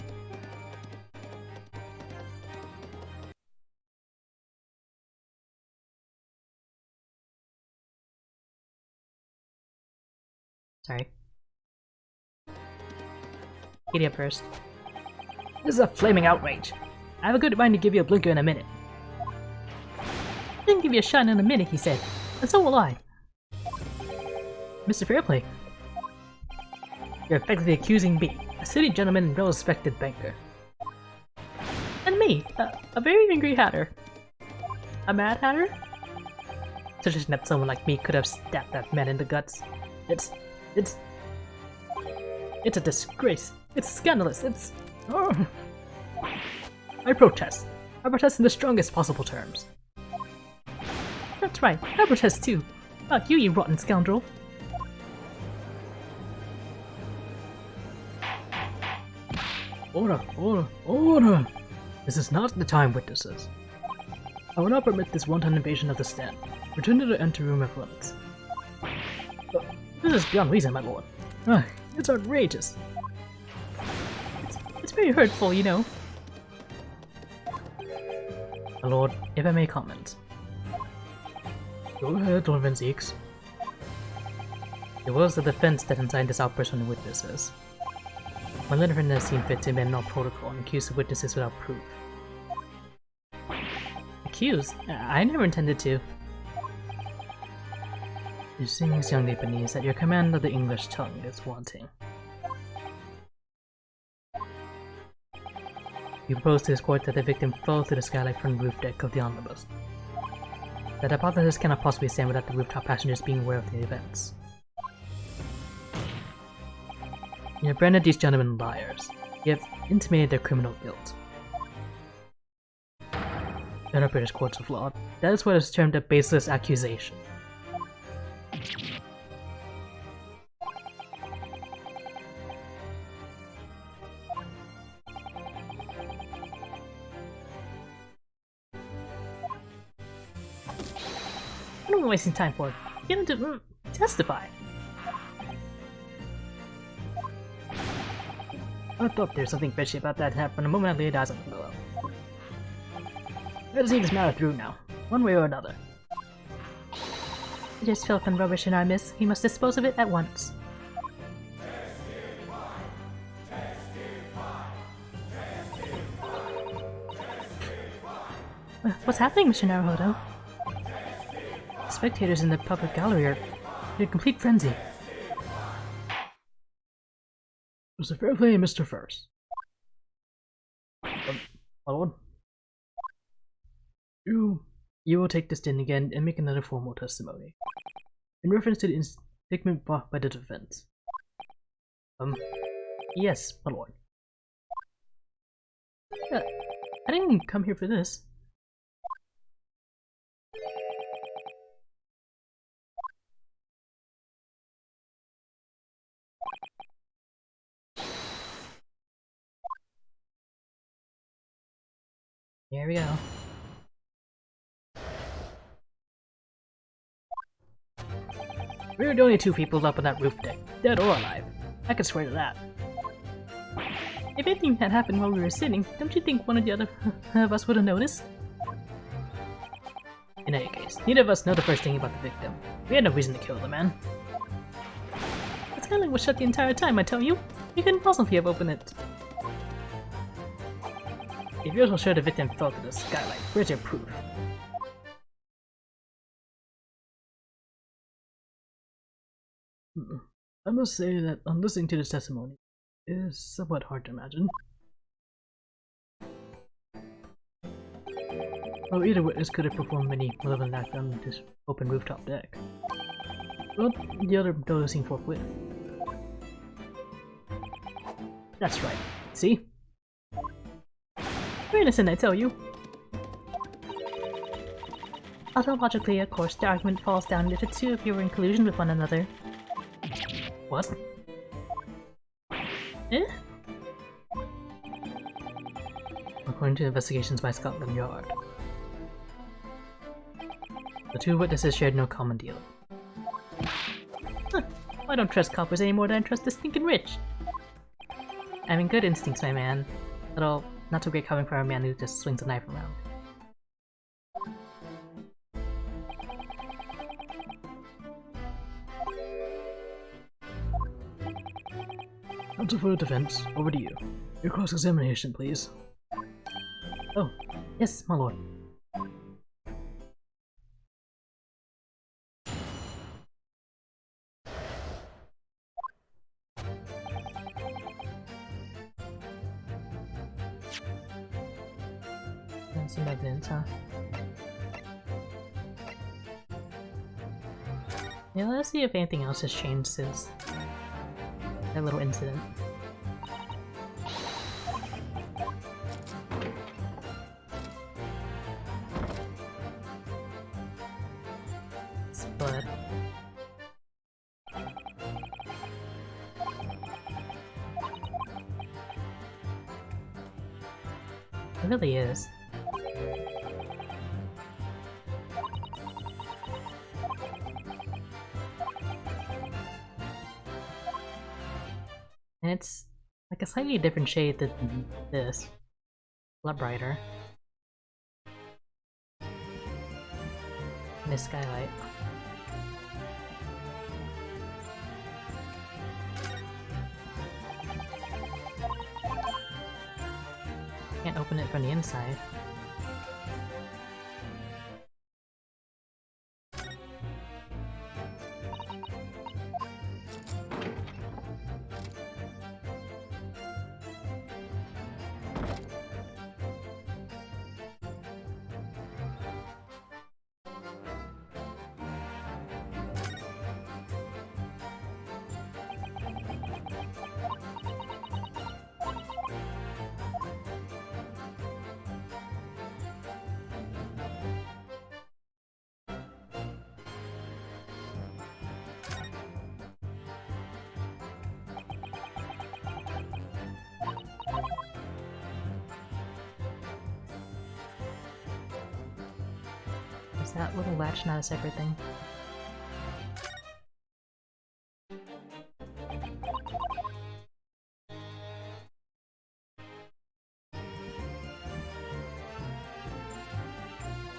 Speaker 1: Sorry.
Speaker 2: Get up first.
Speaker 1: This is a flaming outrage. I have a good mind to give you a blinker in a minute.
Speaker 2: I didn't give you a shine in a minute, he said. And so will I.
Speaker 1: Mr. Fairplay, you're effectively accusing me, a city gentleman and well-respected banker.
Speaker 2: And me, a very angry hatter. A mad hatter?
Speaker 1: Suggesting that someone like me could have stabbed that man in the guts. It's a disgrace. It's scandalous. It's... Oh. I protest. I protest in the strongest possible terms.
Speaker 2: That's right, I protest too. Fuck you, you rotten scoundrel.
Speaker 1: Order, order, order! This is not the time, witnesses. I will not permit this wanton invasion of the stand. Return to the anteroom at once. This is beyond reason, my lord. It's outrageous.
Speaker 2: It's very hurtful, you know.
Speaker 1: My lord, if I may comment. Go ahead, Lord Venzix. It was the defense that incited this outburst from the witnesses. My letter has seen fit to amend all protocol and accuse the witnesses without proof.
Speaker 2: Accused? I never intended to.
Speaker 1: It seems, young Japanese, that your command of the English tongue is wanting. You propose to this court that the victim fell through the skylight from the roof deck of the omnibus. That hypothesis cannot possibly stand without the rooftop passengers being aware of the events. You have branded these gentlemen liars. You have intimated their criminal guilt. In our British courts of law, that is what is termed a baseless accusation.
Speaker 2: What am I wasting time for? Get him to testify.
Speaker 1: I thought there was something fishy about that hat from the moment I laid eyes on the fellow. Let's see this matter through now, one way or another.
Speaker 2: It is filth and rubbish in our midst. He must dispose of it at once. What's happening, Mr. Naruhodo?
Speaker 1: Spectators in the public gallery are in a complete frenzy. Mr. Fairplay and Mr. First. My lord. You will take the stand again and make another formal testimony. In reference to the indictment brought by the defense. Yes, my lord.
Speaker 2: I didn't come here for this.
Speaker 1: Here we go. We were the only two people up on that roof deck, dead or alive. I can swear to that.
Speaker 2: If anything had happened while we were sitting, don't you think one or the other of us would have noticed?
Speaker 1: In any case, neither of us know the first thing about the victim. We had no reason to kill the man.
Speaker 2: The skylight was shut the entire time, I tell you. You couldn't possibly have opened it.
Speaker 1: If yours will show the victim fell through the skylight, where's your proof? I must say that on listening to this testimony, is somewhat hard to imagine. Well, either witness could have performed any malevolent act on this open rooftop deck. Well, the other noticing forthwith. That's right. See? You're innocent, I tell you.
Speaker 2: Although logically, of course, the argument falls down if the two of you were in collusion with one another.
Speaker 1: What?
Speaker 2: Eh?
Speaker 1: According to investigations by Scotland Yard, the two witnesses shared no common deal.
Speaker 2: Huh. I don't trust coppers any more than I trust the stinking rich.
Speaker 1: Having good instincts, my man. Although, not so great coming from a man who just swings a knife around. Counsel for the defense, over to you. Your cross-examination, please.
Speaker 2: Oh, yes, my lord.
Speaker 1: Some evidence, huh?
Speaker 2: Yeah, let's see if anything else has changed since that little incident.
Speaker 1: It's blood.
Speaker 2: It really is.
Speaker 1: And it's like a slightly different shade than this. A lot brighter. And this skylight. Can't open it from the inside. Is that little latch not a separate thing?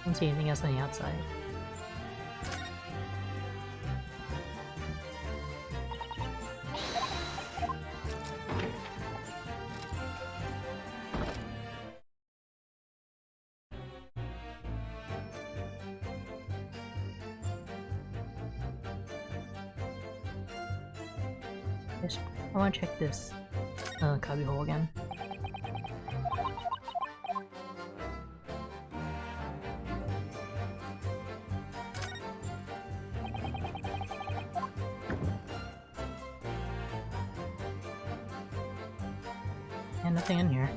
Speaker 1: Don't see anything else on the outside. I want to check this cubby hole again. And nothing in here.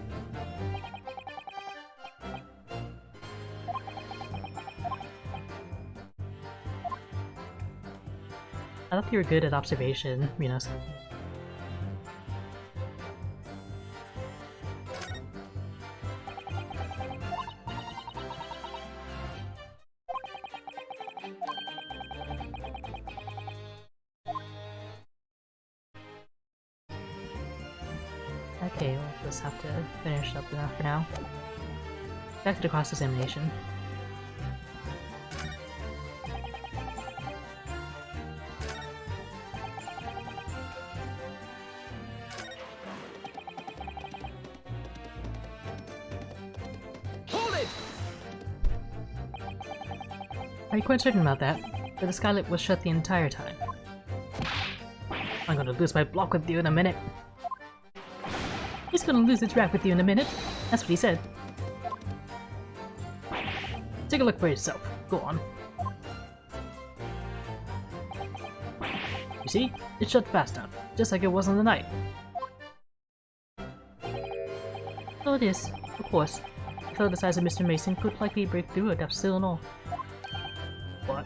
Speaker 1: I thought you were good at observation, you know. Okay, we'll just have to finish up that for now. Back to the cross-examination.
Speaker 3: Hold it!
Speaker 1: Are you quite certain about that? That the skylight was shut the entire time? I'm gonna lose my block with you in a minute.
Speaker 2: He's gonna lose his rap with you in a minute. That's what he said.
Speaker 1: Take a look for yourself. Go on. You see? It shut fast down, just like it was on the night.
Speaker 2: So it is, of course. A fellow the size of Mr. Mason could likely break through it after still and all.
Speaker 1: What?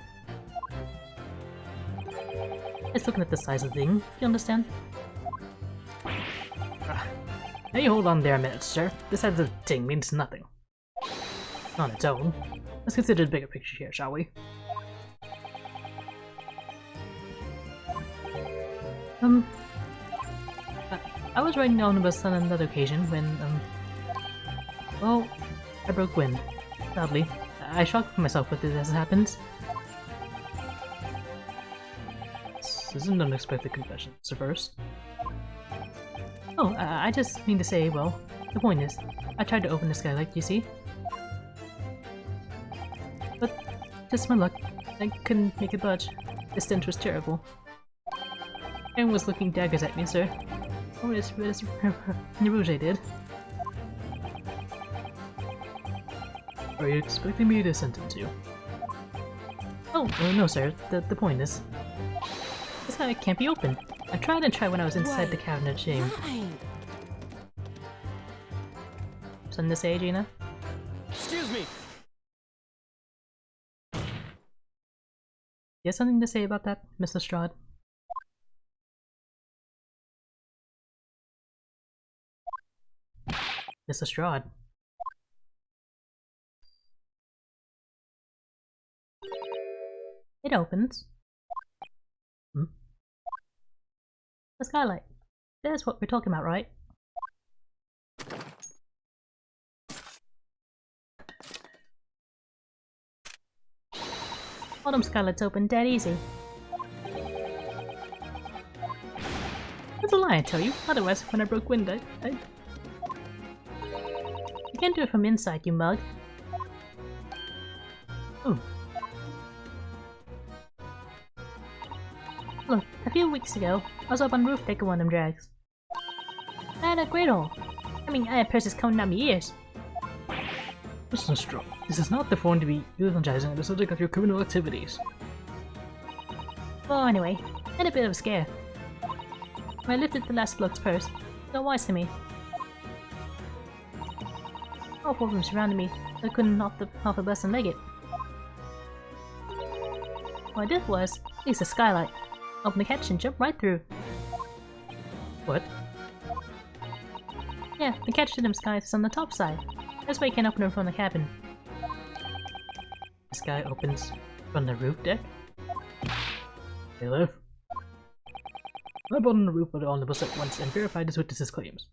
Speaker 2: It's looking at the size of the thing, you understand?
Speaker 1: Hey, hold on there a minute, sir. The size of the thing means nothing. On its own. Let's consider the bigger picture here, shall we?
Speaker 2: I was riding the omnibus on another occasion when, well, I broke wind. Sadly, I shocked myself with it as it happens.
Speaker 1: This is an unexpected confession, Sir First.
Speaker 2: Oh, I just mean to say, well, the point is, I tried to open the skylight, you see? But, just my luck, I couldn't make it budge. The stench was terrible. Everyone was looking daggers at me, sir. Oh, it's Rouge did.
Speaker 1: Are you expecting me to sentence you?
Speaker 2: Oh, no sir, the point is... This guy can't be opened. I tried and tried when I was inside the cabinet of shame. Something to say, Gina?
Speaker 3: Excuse me.
Speaker 2: You have something to say about that, Mr. Strahd? Mr. Strahd. It opens.
Speaker 1: Hmm?
Speaker 2: The skylight. That's what we're talking about, right? All them skylights open dead easy. That's a lie, I tell you. Otherwise, when I broke wind, You can't do it from inside, you mug. Ooh. Look, a few weeks ago, I was up on the roof deck of one of them drags. I had a great hole. I mean, I had purses coming down my ears.
Speaker 1: Mr. Straw, this is not the forum to be eulogizing the subject of your criminal activities.
Speaker 2: Well, anyway, I had a bit of a scare. When I lifted the last bloke's purse, he got wise to me. All four of them surrounded me, so I couldn't knock off the bus and leg it. What I did was, use the skylight, open the catch and jump right through.
Speaker 1: What?
Speaker 2: Yeah, the catch to them skies is on the top side. That's why you can't open it from the cabin.
Speaker 1: This guy opens from the roof deck? They live. I bought on the roof of the omnibus at once and verified his witness's claims.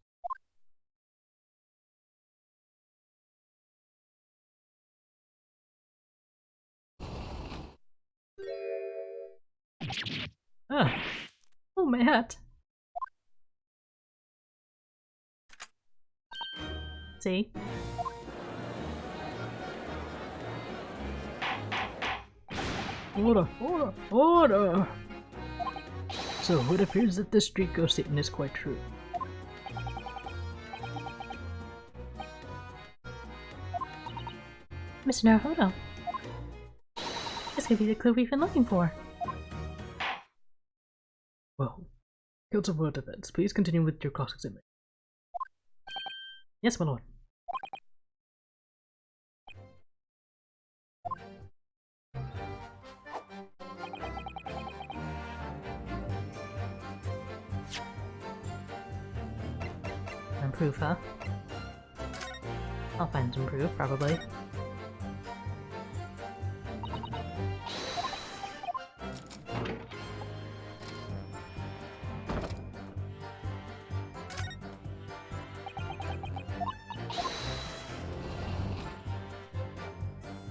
Speaker 1: Ah!
Speaker 2: Oh, my hat! See?
Speaker 1: Order! Order! Order! So, it appears that this street ghost statement is quite true.
Speaker 2: Mr. Naruhodo. This could be the clue we've been looking for.
Speaker 1: Well, Council for Defense, please continue with your cross-examination. Yes, my lord.
Speaker 2: Proof, huh? I'll find some proof, probably.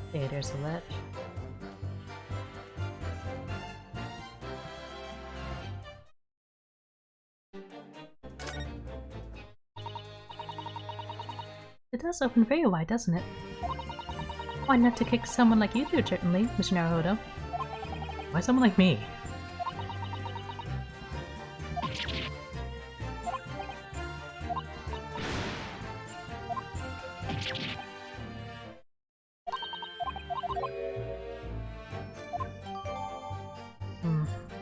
Speaker 2: Okay, there's the latch. It does open very wide, doesn't it? Why not to kick someone like you through, certainly, Mr. Naruhodo?
Speaker 1: Why someone like me?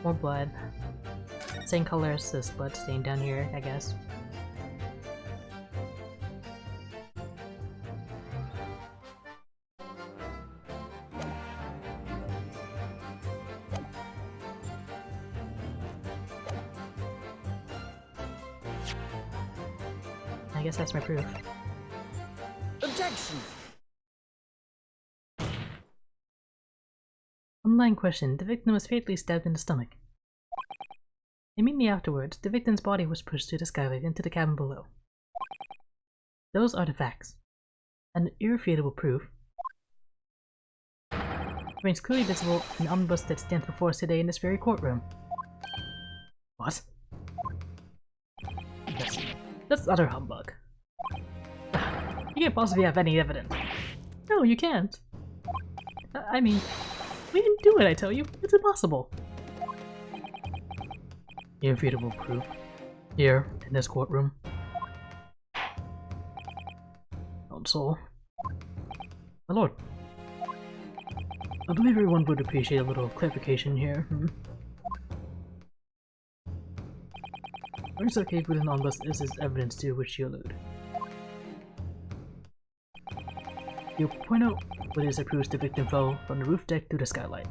Speaker 2: More blood. Same color as this blood stain down here, I guess. I guess that's my proof.
Speaker 3: Objection!
Speaker 1: Online question. The victim was fatally stabbed in the stomach. Immediately afterwards, the victim's body was pushed through the skylight into the cabin below. Those are the facts. An irrefutable proof. Remains clearly visible in the omnibus that stands before us today in this very courtroom. What? Yes, that's utter humbug. You can't possibly have any evidence. No, you can't. I mean, we didn't do it, I tell you. It's impossible. Irrefutable proof. Here, in this courtroom. Counsel. My lord. I believe everyone would appreciate a little clarification here. What exactly with an omnibus is this evidence to which you allude? You point out what is that proves the victim fell from the roof deck to the skylight.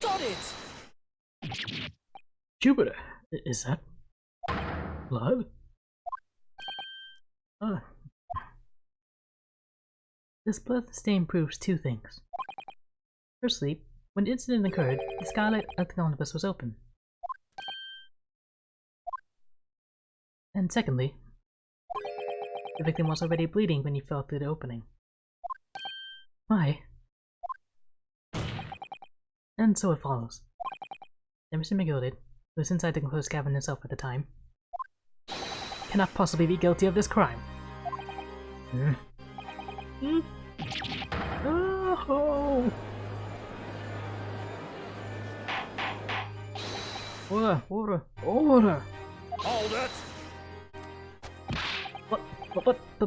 Speaker 3: Got it!
Speaker 1: Jupiter! Is that blood? This blood stain proves two things. Firstly, when the incident occurred, the skylight at the omnibus was open. And secondly, the victim was already bleeding when he fell through the opening. Why? And so it follows that Mr. McGilded, who was inside the enclosed cabin himself at the time, cannot possibly be guilty of this crime. Oh! Order!
Speaker 3: Hold it!
Speaker 1: What? The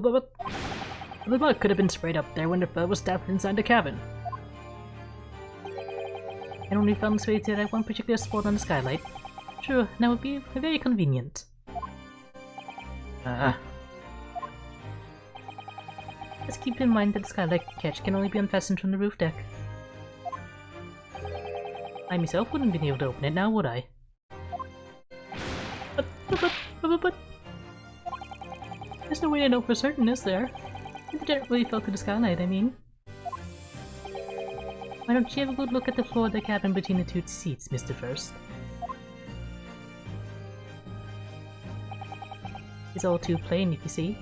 Speaker 1: blood could have been sprayed up there when the fellow was stabbed inside the cabin. And only found its way to that one particular spot on the skylight. True, that would be very convenient. Let's keep in mind that the skylight catch can only be unfastened from the roof deck. I myself wouldn't have been able to open it now, would I? But... There's no way to know for certain, is there? If the jet really fell through the skylight, I mean. Why don't you have a good look at the floor of the cabin between the two seats, Mr. First? It's all too plain, if you see.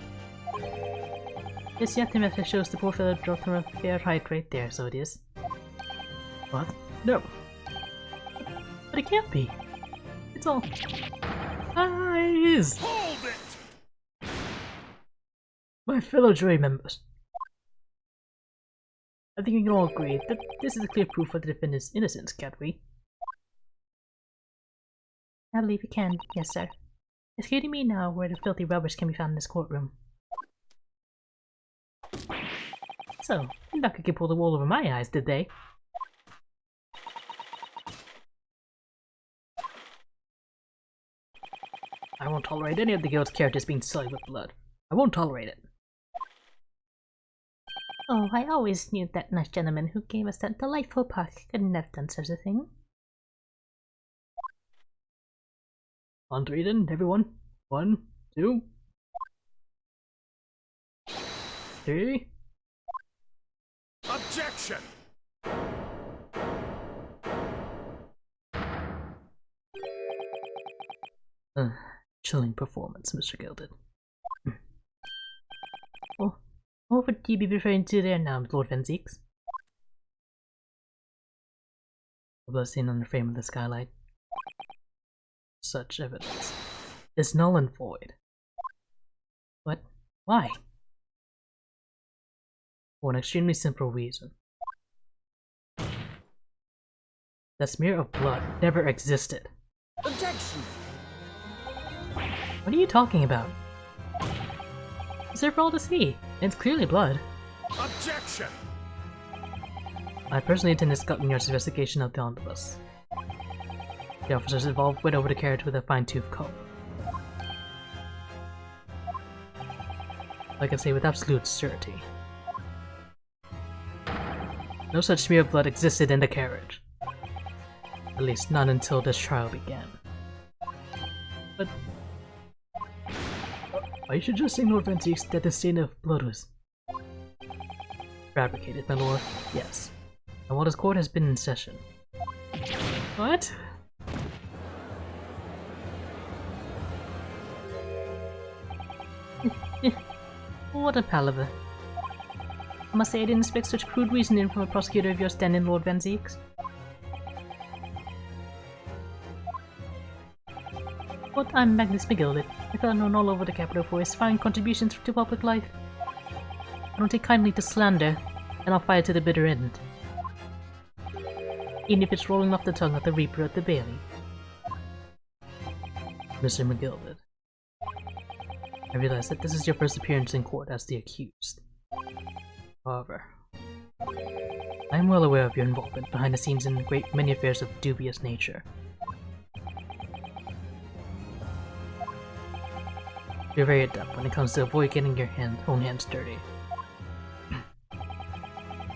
Speaker 1: This method shows the poor fellow dropped from a fair height right there, so it is. What? No. But it can't be. It's all... eyes!
Speaker 3: Hold it!
Speaker 1: My fellow jury members. I think we can all agree that this is a clear proof of the defendant's innocence, can't we?
Speaker 2: I believe we can, yes sir. It's clear to me now where the filthy rubbish can be found in this courtroom.
Speaker 1: So, the doctor could pull the wool over my eyes, did they? I won't tolerate any of the guild's characters being sullied with blood. I won't tolerate it.
Speaker 2: Oh, I always knew that nice gentleman who gave us that delightful park couldn't have done such a thing.
Speaker 1: On three then, everyone. 1, 2, 3.
Speaker 3: Objection!
Speaker 1: Chilling performance, Mr. Gilded. Well, what would you be referring to there now, Lord Venzeeks? The blood stain on the frame of the skylight. Such evidence is null and void. What? Why? For an extremely simple reason. The smear of blood never existed.
Speaker 3: Objection!
Speaker 1: What are you talking about? It's there for all to see. It's clearly blood.
Speaker 3: Objection!
Speaker 1: I personally attended Scotland Yard's investigation of the omnibus. The officers involved went over the carriage with a fine-tooth comb. I can say with absolute certainty, no such smear of blood existed in the carriage. At least not until this trial began. But I should just say, Lord Venzies, that the stain of blood was fabricated, my lord. Yes. And while this court has been in session. What? What a palaver. I must say I didn't expect such crude reasoning from a prosecutor of your standing, Lord Van Zieks. But I'm Magnus McGilded, a fellow known all over the capital for his fine contributions to public life. I don't take kindly to slander, and I'll fight to the bitter end. Even if it's rolling off the tongue of the Reaper at the Bailey. Mr. McGilded, I realize that this is your first appearance in court as the accused. However, I am well aware of your involvement behind the scenes in many affairs of dubious nature. You're very adept when it comes to avoid getting your own hands dirty.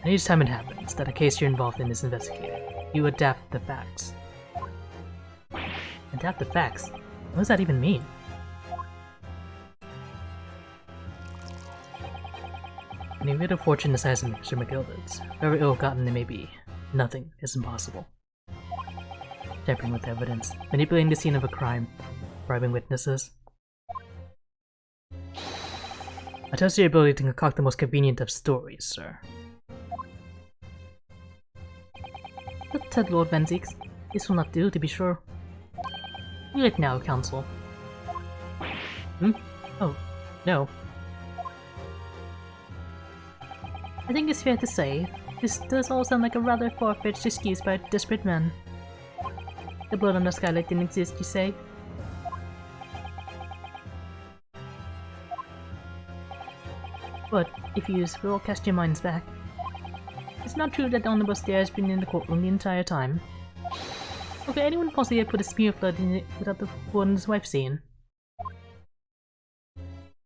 Speaker 1: And each time it happens that a case you're involved in is investigated, you adapt the facts. Adapt the facts? What does that even mean? In a bit of fortune the size of Mr. McGilded's, however ill-gotten they may be, nothing is impossible. Tampering with evidence, manipulating the scene of a crime, bribing witnesses. I trust your ability to concoct the most convenient of stories, sir. But, Lord Van Zieks, this will not do, to be sure. Will it now, counsel? Oh, no. I think it's fair to say, this does all sound like a rather far-fetched excuse by a desperate man. The blood on the skylight didn't exist, you say? But, if you will cast your minds back, it's not true that the omnibus there has been in the courtroom the entire time. Or could anyone possibly have put a smear of blood in it without the warden's wife seeing?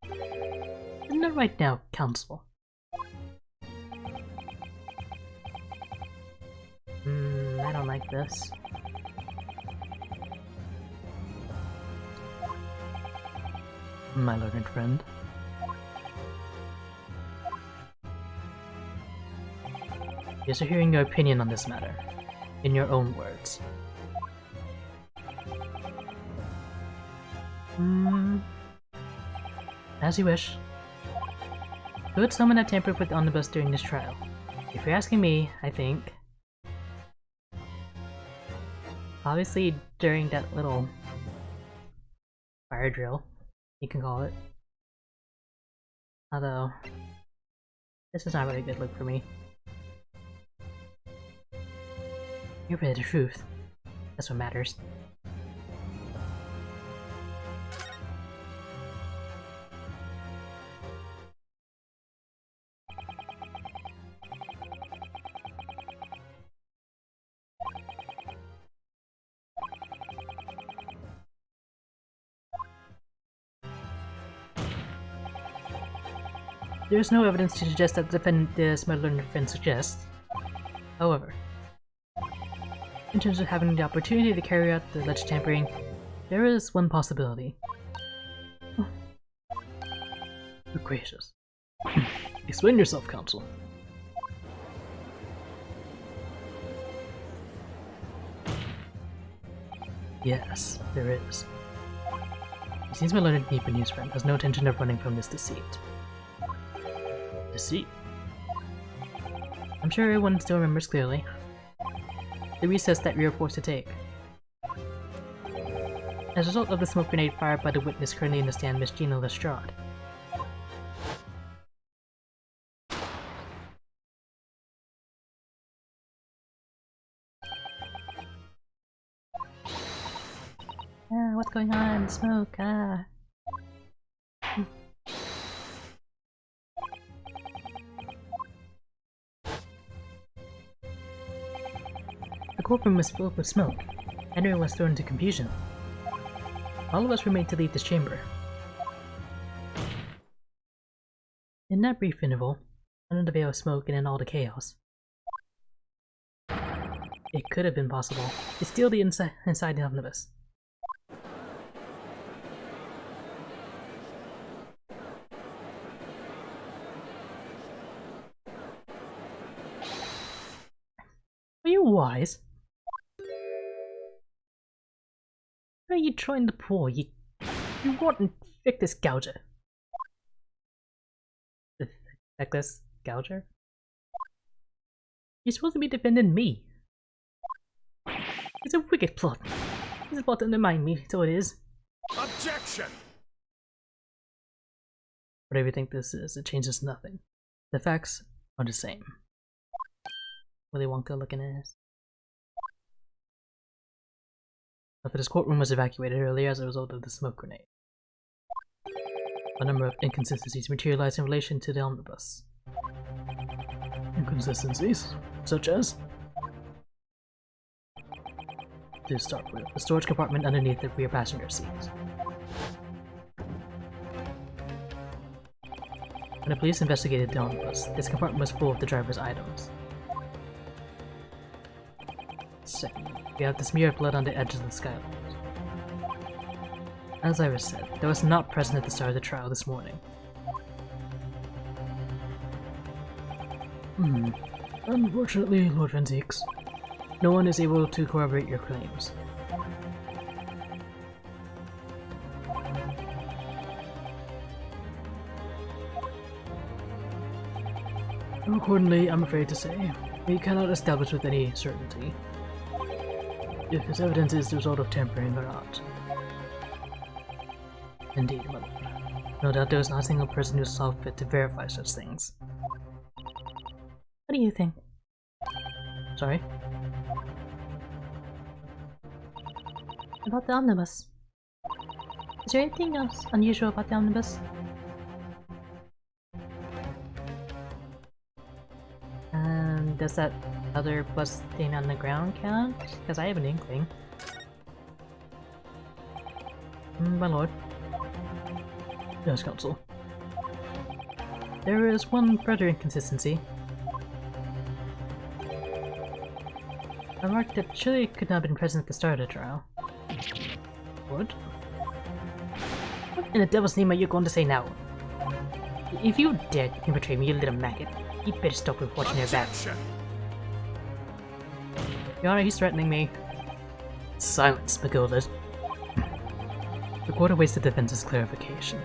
Speaker 1: Isn't that right now, counsel? I don't like this. My learned friend. Here's hearing your opinion on this matter, in your own words. As you wish. Could someone have tampered with the omnibus during this trial? If you're asking me, I think. Obviously, during that little fire drill, you can call it. Although, this is not really a good look for me. You're really the truth. That's what matters. There is no evidence to suggest that the defendant did as my learned friend suggests. However, in terms of having the opportunity to carry out the alleged tampering, there is one possibility. Good gracious. Explain yourself, counsel. Yes, there is. It seems my learned Japanese friend has no intention of running from this deceit. Deceit? I'm sure everyone still remembers clearly. The recess that we were forced to take. As a result of the smoke grenade fired by the witness currently in the stand, Miss Gina Lestrade.
Speaker 2: Ah, what's going on? Smoke, ah.
Speaker 1: The courtroom was filled with smoke. Everyone was thrown into confusion. All of us were made to leave this chamber. In that brief interval, under the veil of smoke and in all the chaos, it could have been possible to steal the inside the omnibus. Are you wise? Why are you trying the poor, you rotten feckless gouger? The feckless gouger? You're supposed to be defending me. It's a wicked plot. It's a plot to undermine me, so it is.
Speaker 3: Objection!
Speaker 1: Whatever you think this is, it changes nothing. The facts are the same. Willy Wonka looking ass. But this courtroom was evacuated earlier as a result of the smoke grenade. A number of inconsistencies materialized in relation to the omnibus. Inconsistencies? Such as? To start with, the storage compartment underneath the rear passenger seat. When the police investigated the omnibus, this compartment was full of the driver's items. Second, we have the smear of blood on the edge of the skylight. As Iris said, that was not present at the start of the trial this morning. Unfortunately, Lord Ventix, no one is able to corroborate your claims. Accordingly, I'm afraid to say, we cannot establish with any certainty if this evidence is the result of tampering or not. Indeed, my lord. No doubt there is not a single person who saw fit to verify such things.
Speaker 2: What do you think?
Speaker 1: Sorry?
Speaker 2: About the omnibus. Is there anything else unusual about the omnibus?
Speaker 1: Does that other blood stain on the ground count? Because I have an inkling. My lord. Yes, counsel. There is one further inconsistency. I marked that Chile could not have been present at the start of the trial. What? What in the devil's name are you going to say now? If you dare betray me, you little maggot, you better stop with watching your back. Your Honor, he's threatening me. Silence, McGilded. The court awaits the defense's clarification.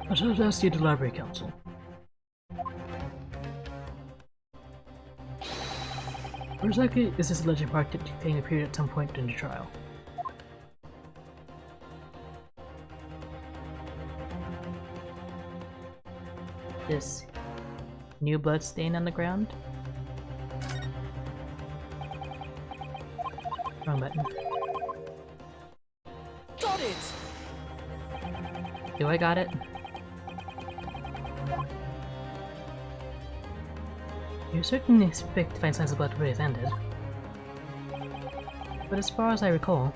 Speaker 1: I should have asked you to library counsel. Where exactly is this alleged mark that containing appeared at some point during the trial? This new blood stain on the ground? Wrong button.
Speaker 3: Got it!
Speaker 1: Do I got it? You certainly expect to find signs of blood where it ended. But as far as I recall,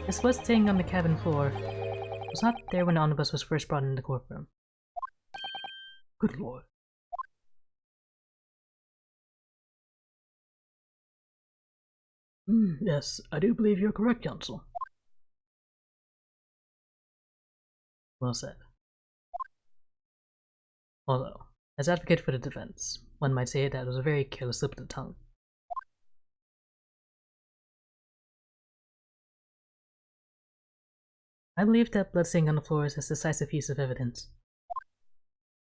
Speaker 1: this blood stain on the cabin floor was not there when the omnibus was first brought into the courtroom. Good lord. Yes, I do believe you're correct, counsel. Well said. Although, as advocate for the defense, one might say that was a very careless slip of the tongue. I believe that blood stain on the floor is a decisive piece of evidence.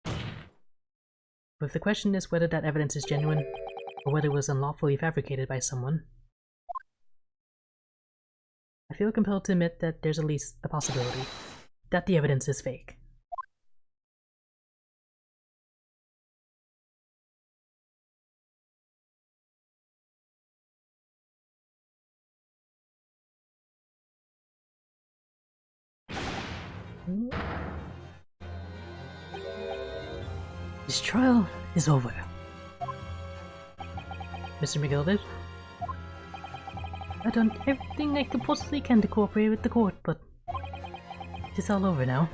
Speaker 1: But if the question is whether that evidence is genuine, or whether it was unlawfully fabricated by someone, I feel compelled to admit that there's at least a possibility that the evidence is fake. This trial is over. Mr. McGilded? I've done everything I could possibly can to cooperate with the court, but it's all over now.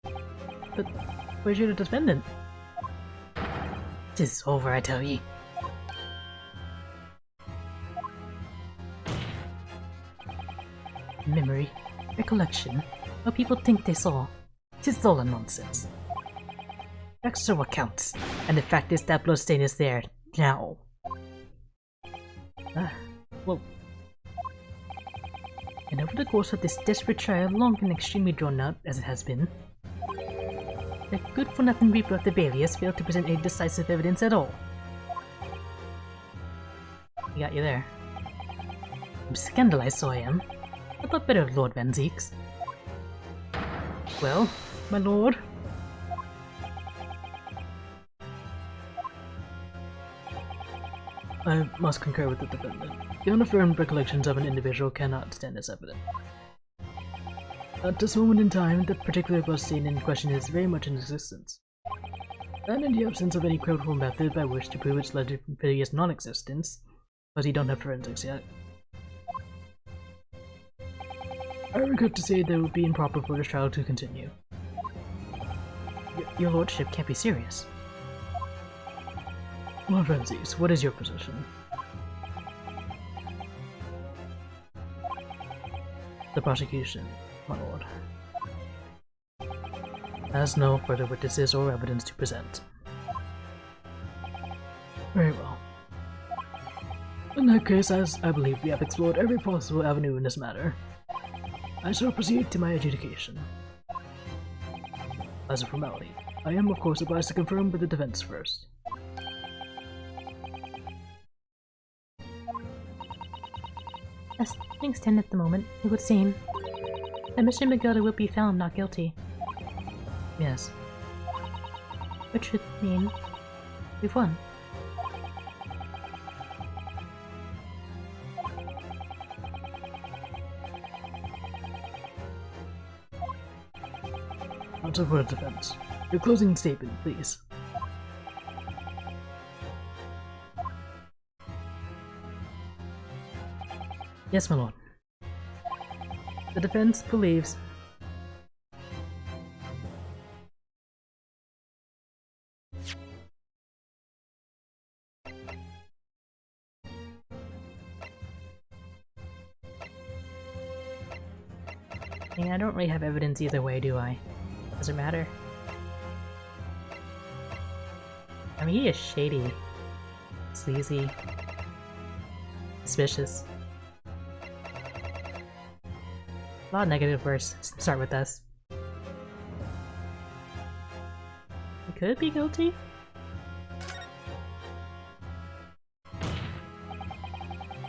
Speaker 1: But where's your defendant? It's over, I tell ye. Memory, recollection, what people think they saw. It's all a nonsense. Facts are what counts, and the fact is that bloodstain is there now. Well. And over the course of this desperate trial, long and extremely drawn out as it has been, the good-for-nothing Reaper of the Bailey has failed to present any decisive evidence at all. I got you there. I'm scandalized, so I am. I thought better of Lord Van Zieks. Well, my lord. I must concur with the defendant. The unaffirmed recollections of an individual cannot stand as evidence. At this moment in time, the particular bloodstain in question is very much in existence. And in the absence of any credible method by which to prove its previous non-existence, because you don't have forensics yet, I regret to say that it would be improper for this trial to continue. Your lordship can't be serious. Lord Van Zieks, what is your position? The prosecution, my lord, has no further witnesses or evidence to present. Very well. In that case, as I believe we have explored every possible avenue in this matter, I shall proceed to my adjudication. As a formality, I am of course advised to confirm with the defense first.
Speaker 2: As things stand at the moment, it would seem that Mr. McGilded will be found not guilty.
Speaker 1: Yes.
Speaker 2: Which would mean we've won.
Speaker 1: Answer for the defense. Your closing statement, please. Yes, my lord. The defense believes I don't really have evidence either way, do I? Does it matter? I mean, he is shady, sleazy, suspicious. A lot of negative words start with us. He could be guilty?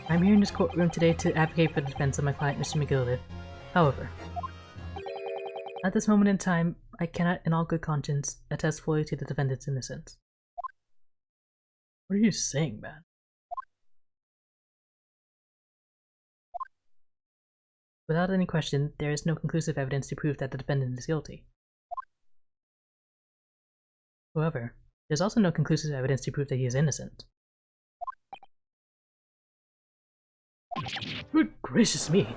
Speaker 1: I'm here in this courtroom today to advocate for the defense of my client, Mr. McGilded. However, at this moment in time, I cannot, in all good conscience, attest fully to the defendant's innocence. What are you saying, man? Without any question, there is no conclusive evidence to prove that the defendant is guilty. However, there's also no conclusive evidence to prove that he is innocent. Good gracious me!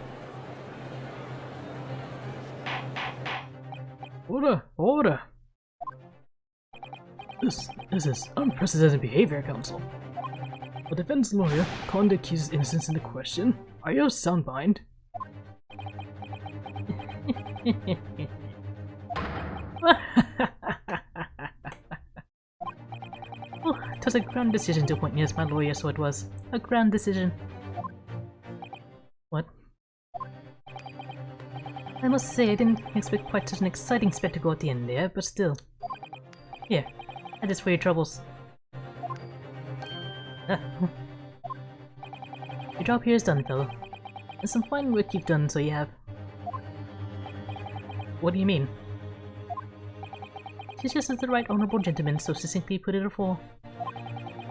Speaker 1: Order! Order! This is unprecedented behavior, counsel. A defense lawyer can't accuse his innocence in the question. Are you sound mind? Oh, it was a grand decision to appoint me as my lawyer, so it was. A grand decision. What? I must say, I didn't expect quite such an exciting spectacle at the end there, but still. Here, add this for your troubles. Your job here is done, fellow. And some fine work you've done, so you have. What do you mean? She just is the right honorable gentleman, so succinctly put it afore.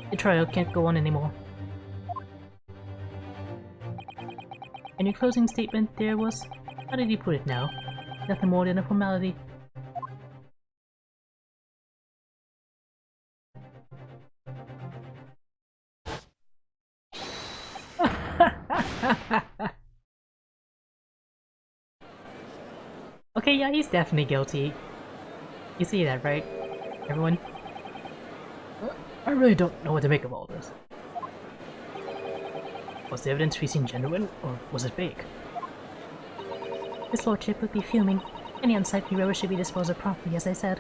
Speaker 1: The trial can't go on anymore. And your closing statement there was, how did you put it now? Nothing more than a formality. Okay, yeah, he's definitely guilty. You see that, right? Everyone? I really don't know what to make of all this. Was the evidence we seen genuine, or was it fake?
Speaker 2: His lordship would be fuming. Any unsightly rubbish should be disposed of promptly, as I said.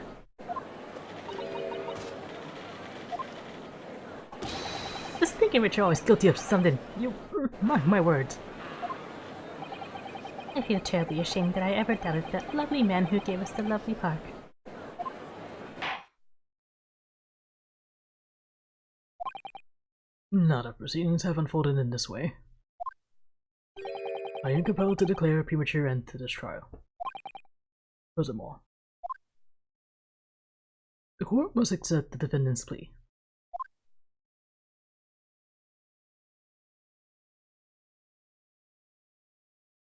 Speaker 1: Just thinking Rich always guilty of something. You mark my words.
Speaker 2: I feel terribly ashamed that I ever doubted that lovely man who gave us the lovely park.
Speaker 1: Not if proceedings have unfolded in this way. I am compelled to declare a premature end to this trial. Furthermore, the court must accept the defendant's plea.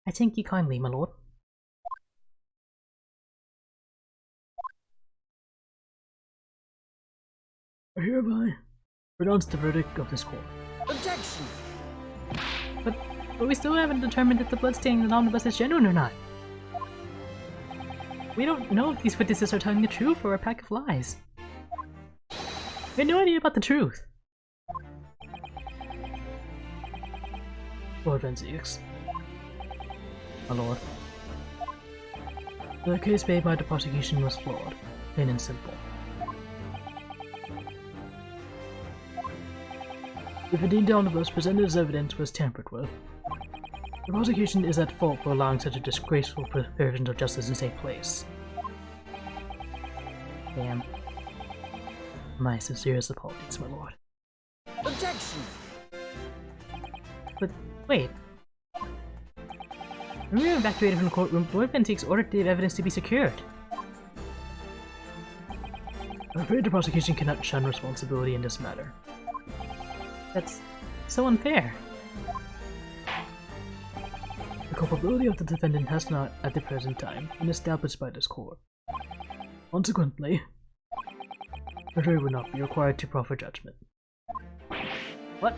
Speaker 2: I thank you kindly, my lord.
Speaker 1: I hereby pronounce the verdict of this court.
Speaker 3: Objection!
Speaker 1: But we still haven't determined if the bloodstain in the omnibus is genuine or not. We don't know if these witnesses are telling the truth or a pack of lies. We have no idea about the truth. Lord Venzix. My lord. The case made by the prosecution was flawed, plain and simple. If indeed the omnibus presented as evidence was tampered with, the prosecution is at fault for allowing such a disgraceful perversion of justice to take place. Damn. My sincerest apologies, my lord.
Speaker 3: Objection!
Speaker 1: But wait. When we were evacuated from the courtroom, Lord Venzix ordered the evidence to be secured. I'm afraid the prosecution cannot shun responsibility in this matter. That's so unfair. The culpability of the defendant has not, at the present time, been established by this court. Consequently, the jury would not be required to proffer judgment. What?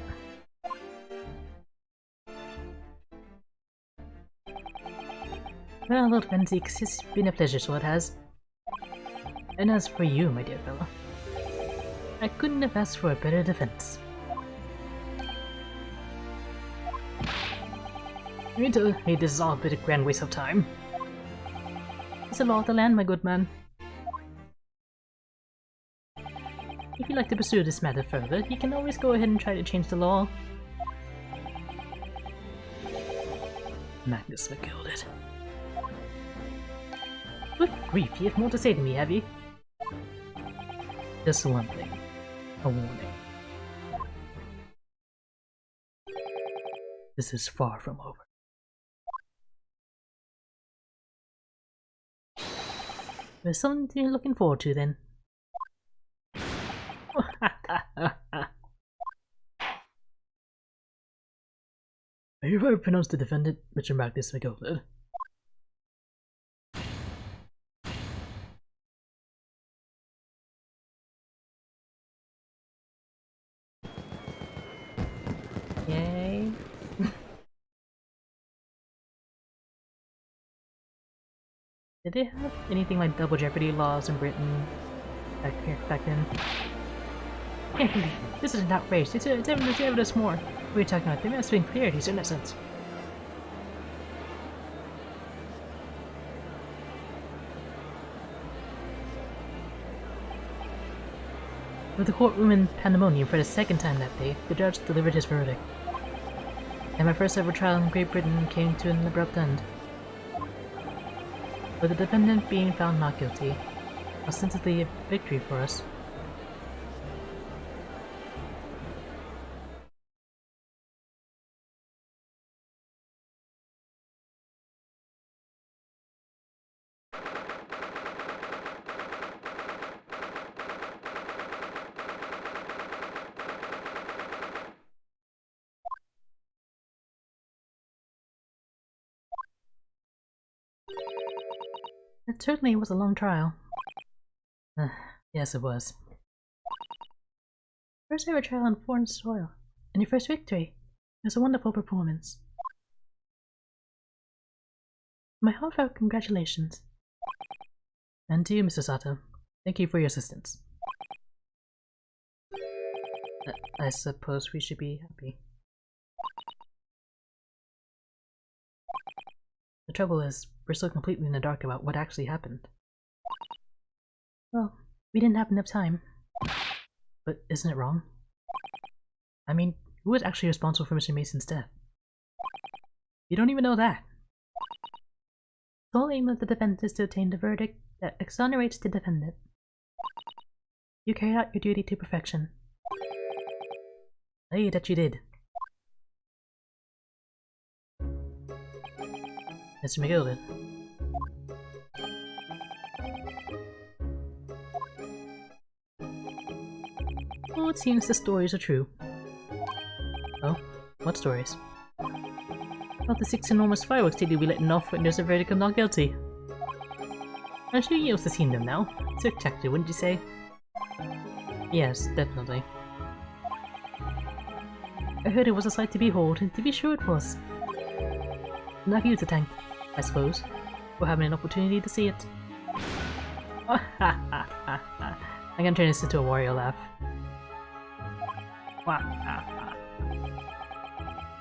Speaker 2: Well, Lord Venzix, it's been a pleasure, so it has.
Speaker 1: And as for you, my dear fellow, I couldn't have asked for a better defense. You mean to me this is all a bit of grand waste of time?
Speaker 2: It's the law of the land, my good man. If you'd like to pursue this matter further, you can always go ahead and try to change the law.
Speaker 1: Magnus McGilded.
Speaker 2: Good grief, you have more to say to me, have you?
Speaker 1: Just one thing. A warning. This is far from over.
Speaker 2: There's something to be looking forward to then.
Speaker 1: I hereby pronounce the defendant, Mr. Magnus McGilded.
Speaker 2: Yay.
Speaker 1: Did they have anything like double jeopardy laws in Britain back then?
Speaker 2: I can't believe it. This is an outrage. It's evidence more. What are you talking about? They must have been cleared. He's innocent.
Speaker 1: With the courtroom in pandemonium for the second time that day, the judge delivered his verdict. And my first ever trial in Great Britain came to an abrupt end. With the defendant being found not guilty, ostensibly a victory for us. It certainly was a long trial. Yes, it was. First ever trial on foreign soil, and your first victory. It was a wonderful performance. My heartfelt congratulations. And to you, Mr. Sato. Thank you for your assistance. I suppose we should be happy. The trouble is, we're still completely in the dark about what actually happened. Well, we didn't have enough time. But isn't it wrong? I mean, who was actually responsible for Mr. Mason's death? You don't even know that. The whole aim of the defense is to obtain the verdict that exonerates the defendant. You carried out your duty to perfection. Hey, that you did. Mr. McGilded. Well, it seems the stories are true. Oh? What stories? About the 6 enormous fireworks they'll be letting off when there's a verdict of not guilty. I'm sure you must have seen them now. Spectacular, wouldn't you say? Yes, definitely. I heard it was a sight to behold, and to be sure it was. And I've used the tank, I suppose, for having an opportunity to see it. I'm gonna turn this into a Wario laugh.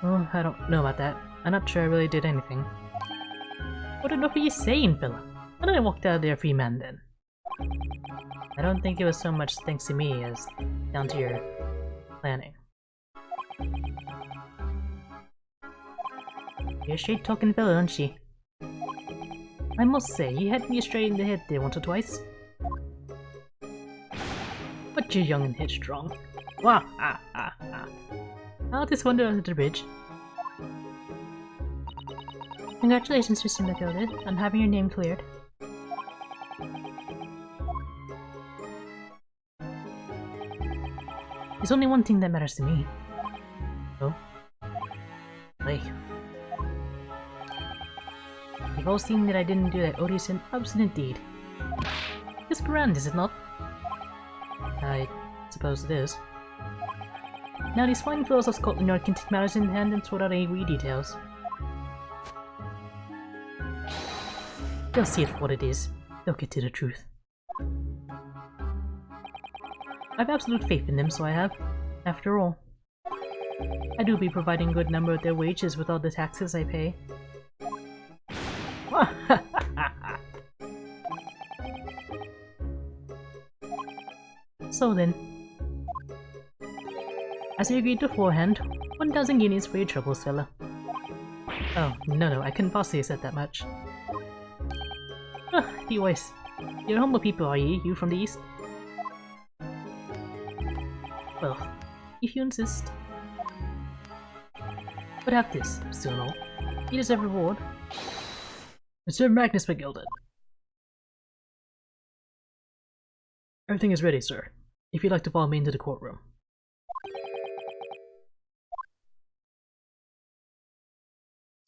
Speaker 1: Well, I don't know about that. I'm not sure I really did anything. What enough are you saying, fella? Why did I walk out of there a free man then? I don't think it was so much thanks to me as down to your planning. You're a straight talking fella, aren't you? I must say, you had me straight in the head there once or twice. But you're young and headstrong. I'll just wander under the bridge. Congratulations, Mr. McGilded, on having your name cleared. There's only one thing that matters to me. Oh? Like... You've all seen that I didn't do that odious and obstinate deed. It's grand, is it not? I suppose it is. Now these fine fellows of Scotland Yard can take matters in hand and sort out any wee details. They'll see it for what it is. They'll get to the truth. I've absolute faith in them, so I have. After all, I do be providing a good number of their wages with all the taxes I pay. So then, as we agreed beforehand, 1,000 guineas for your troubles, fella. Oh, no, I couldn't possibly accept that much. The voice. You're humble people, are ye? You from the east? Well, if you insist. But have this, still no. You deserve reward. Mr. Magnus McGilded. Everything is ready, sir. If you'd like to follow me into the courtroom.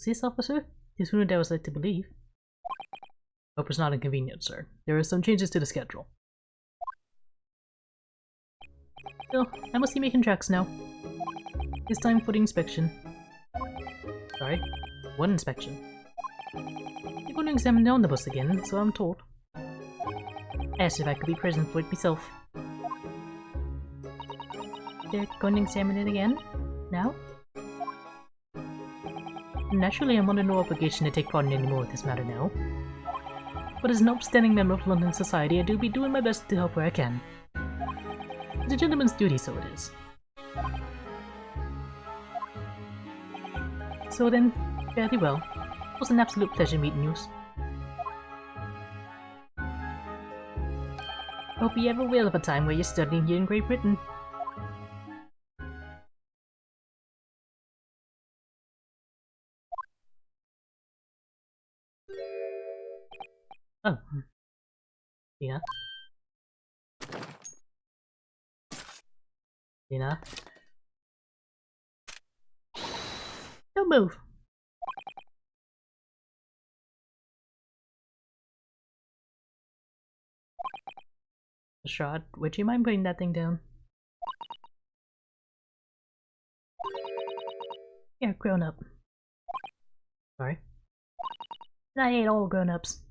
Speaker 1: This, officer? This wounded I was led to believe. Hope it's not inconvenient, sir. There are some changes to the schedule. Still, I must be making tracks now. It's time for the inspection. Sorry? What inspection? You're going to examine the omnibus again, so I'm told. Asked if I could be present for it myself. They're going to examine it again? Now? Naturally, I'm under no obligation to take part in any more of this matter now. But as an upstanding member of London society, I do be doing my best to help where I can. It's a gentleman's duty, so it is. So then, fairly well. It was an absolute pleasure meeting you. Hope you ever will have a time where you're studying here in Great Britain. Oh. Tina? Tina? Don't move! Shot, would you mind putting that thing down?
Speaker 2: You're grown up.
Speaker 1: Sorry.
Speaker 2: And I hate all grown-ups.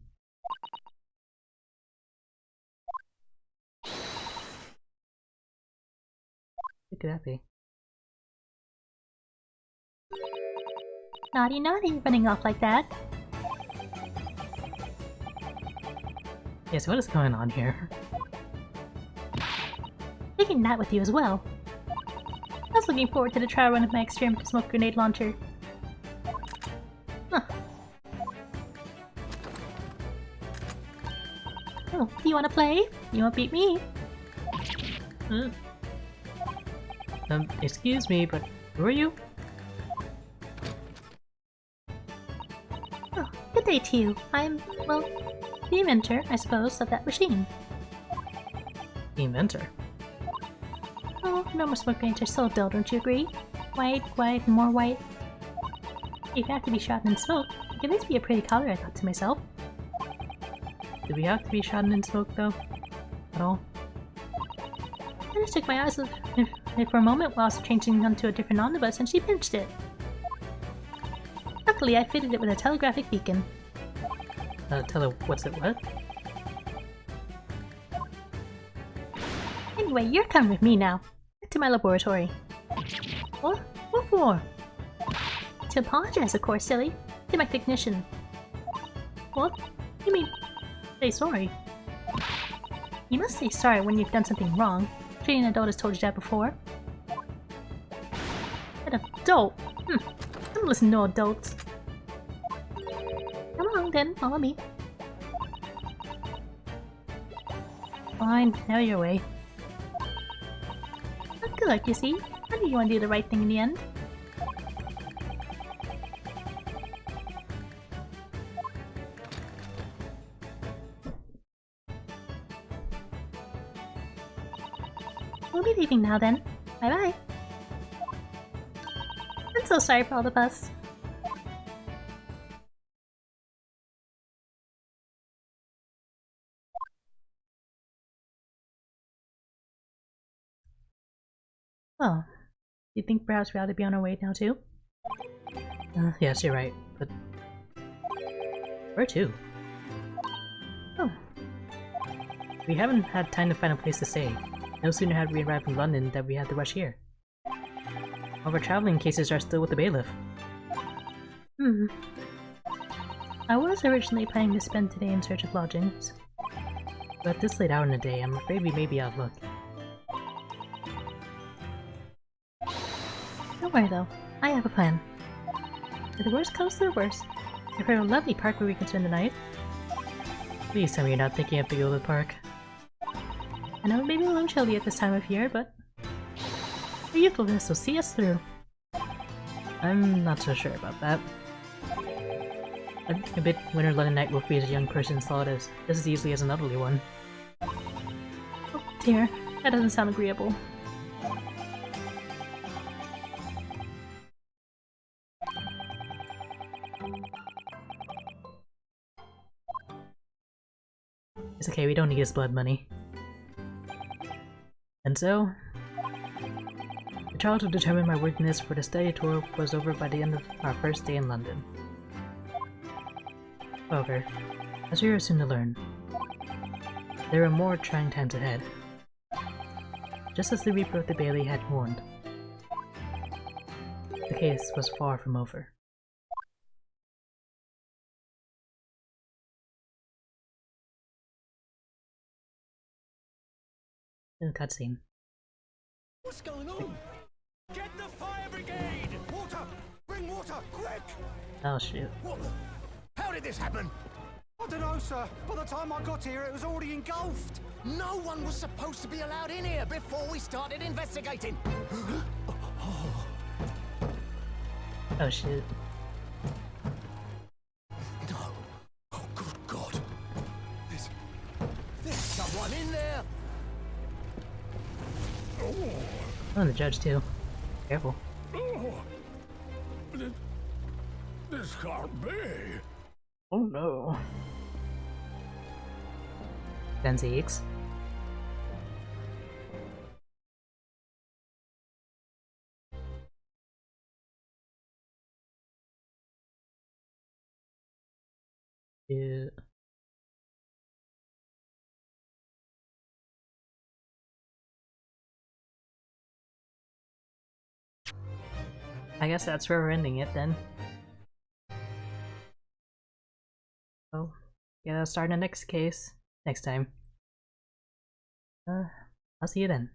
Speaker 1: What could that be?
Speaker 2: Naughty, naughty, running off like that.
Speaker 1: Yes, what is going on here?
Speaker 2: Taking that with you as well. I was looking forward to the trial run of my experimental smoke grenade launcher. Huh. Oh, do you want to play? You won't beat me.
Speaker 1: Excuse me, but who are you?
Speaker 2: Oh, good day to you. I'm, well, the inventor, I suppose, of that machine.
Speaker 1: The inventor?
Speaker 2: Oh, normal smoke grenades are so dull, don't you agree? White, white, more white. If you have to be shot in smoke, it can at least be a pretty color, I thought to myself.
Speaker 1: Do we have to be shot in smoke, though? At all?
Speaker 2: I just took my eyes off it for a moment while I was changing onto a different omnibus and she pinched it. Luckily, I fitted it with a telegraphic beacon.
Speaker 1: What's it, what?
Speaker 2: Anyway, you're coming with me now. Back to my laboratory. What? What for? To apologize, of course, silly. To my technician. What? You mean, say sorry? You must say sorry when you've done something wrong. Treating an adult has told you that before. An adult? I don't listen to adults. Come along then, follow me.
Speaker 1: Fine, have your way.
Speaker 2: Good luck, you see. I knew you want to do the right thing in the end. We'll be leaving now then. Bye-bye. I'm so sorry for all the fuss.
Speaker 1: Oh. You think perhaps we ought to be on our way now too? Yes, you're right, but... Where to? Oh. We haven't had time to find a place to stay. No sooner had we arrived in London than we had to rush here. All our traveling cases are still with the bailiff.
Speaker 2: I was originally planning to spend today in search of lodgings.
Speaker 1: But this late hour in the day, I'm afraid we may be out of luck.
Speaker 2: Don't worry though, I have a plan. If the worst comes to the worst, I've heard a lovely park where we can spend the night.
Speaker 1: Please tell me you're not thinking of McGilded Park.
Speaker 2: I know it may be a little chilly at this time of year, but the youthfulness will see us through.
Speaker 1: I'm not so sure about that. I admit winter London night will freeze a young person's thought just as easily as an elderly one.
Speaker 2: Oh dear, that doesn't sound agreeable.
Speaker 1: It's okay, we don't need his blood money. And so, the trial to determine my worthiness for the study tour was over by the end of our first day in London. However, as we were soon to learn, there were more trying times ahead. Just as the Reaper of the Bailey had warned, the case was far from over. In the cutscene.
Speaker 3: What's going on? Get the fire brigade! Water! Bring water, quick!
Speaker 1: Oh shoot.
Speaker 3: What? How did this happen?
Speaker 4: I don't know, sir. By the time I got here, it was already engulfed.
Speaker 3: No one was supposed to be allowed in here before we started investigating.
Speaker 1: Oh shit.
Speaker 3: No. Oh, good God. There's someone in there.
Speaker 1: Oh, and the judge too. Careful.
Speaker 5: Oh, this can't be.
Speaker 1: Oh no. Fancy X. I guess that's where we're ending it then. So, yeah, I'll start in the next case next time. I'll see you then.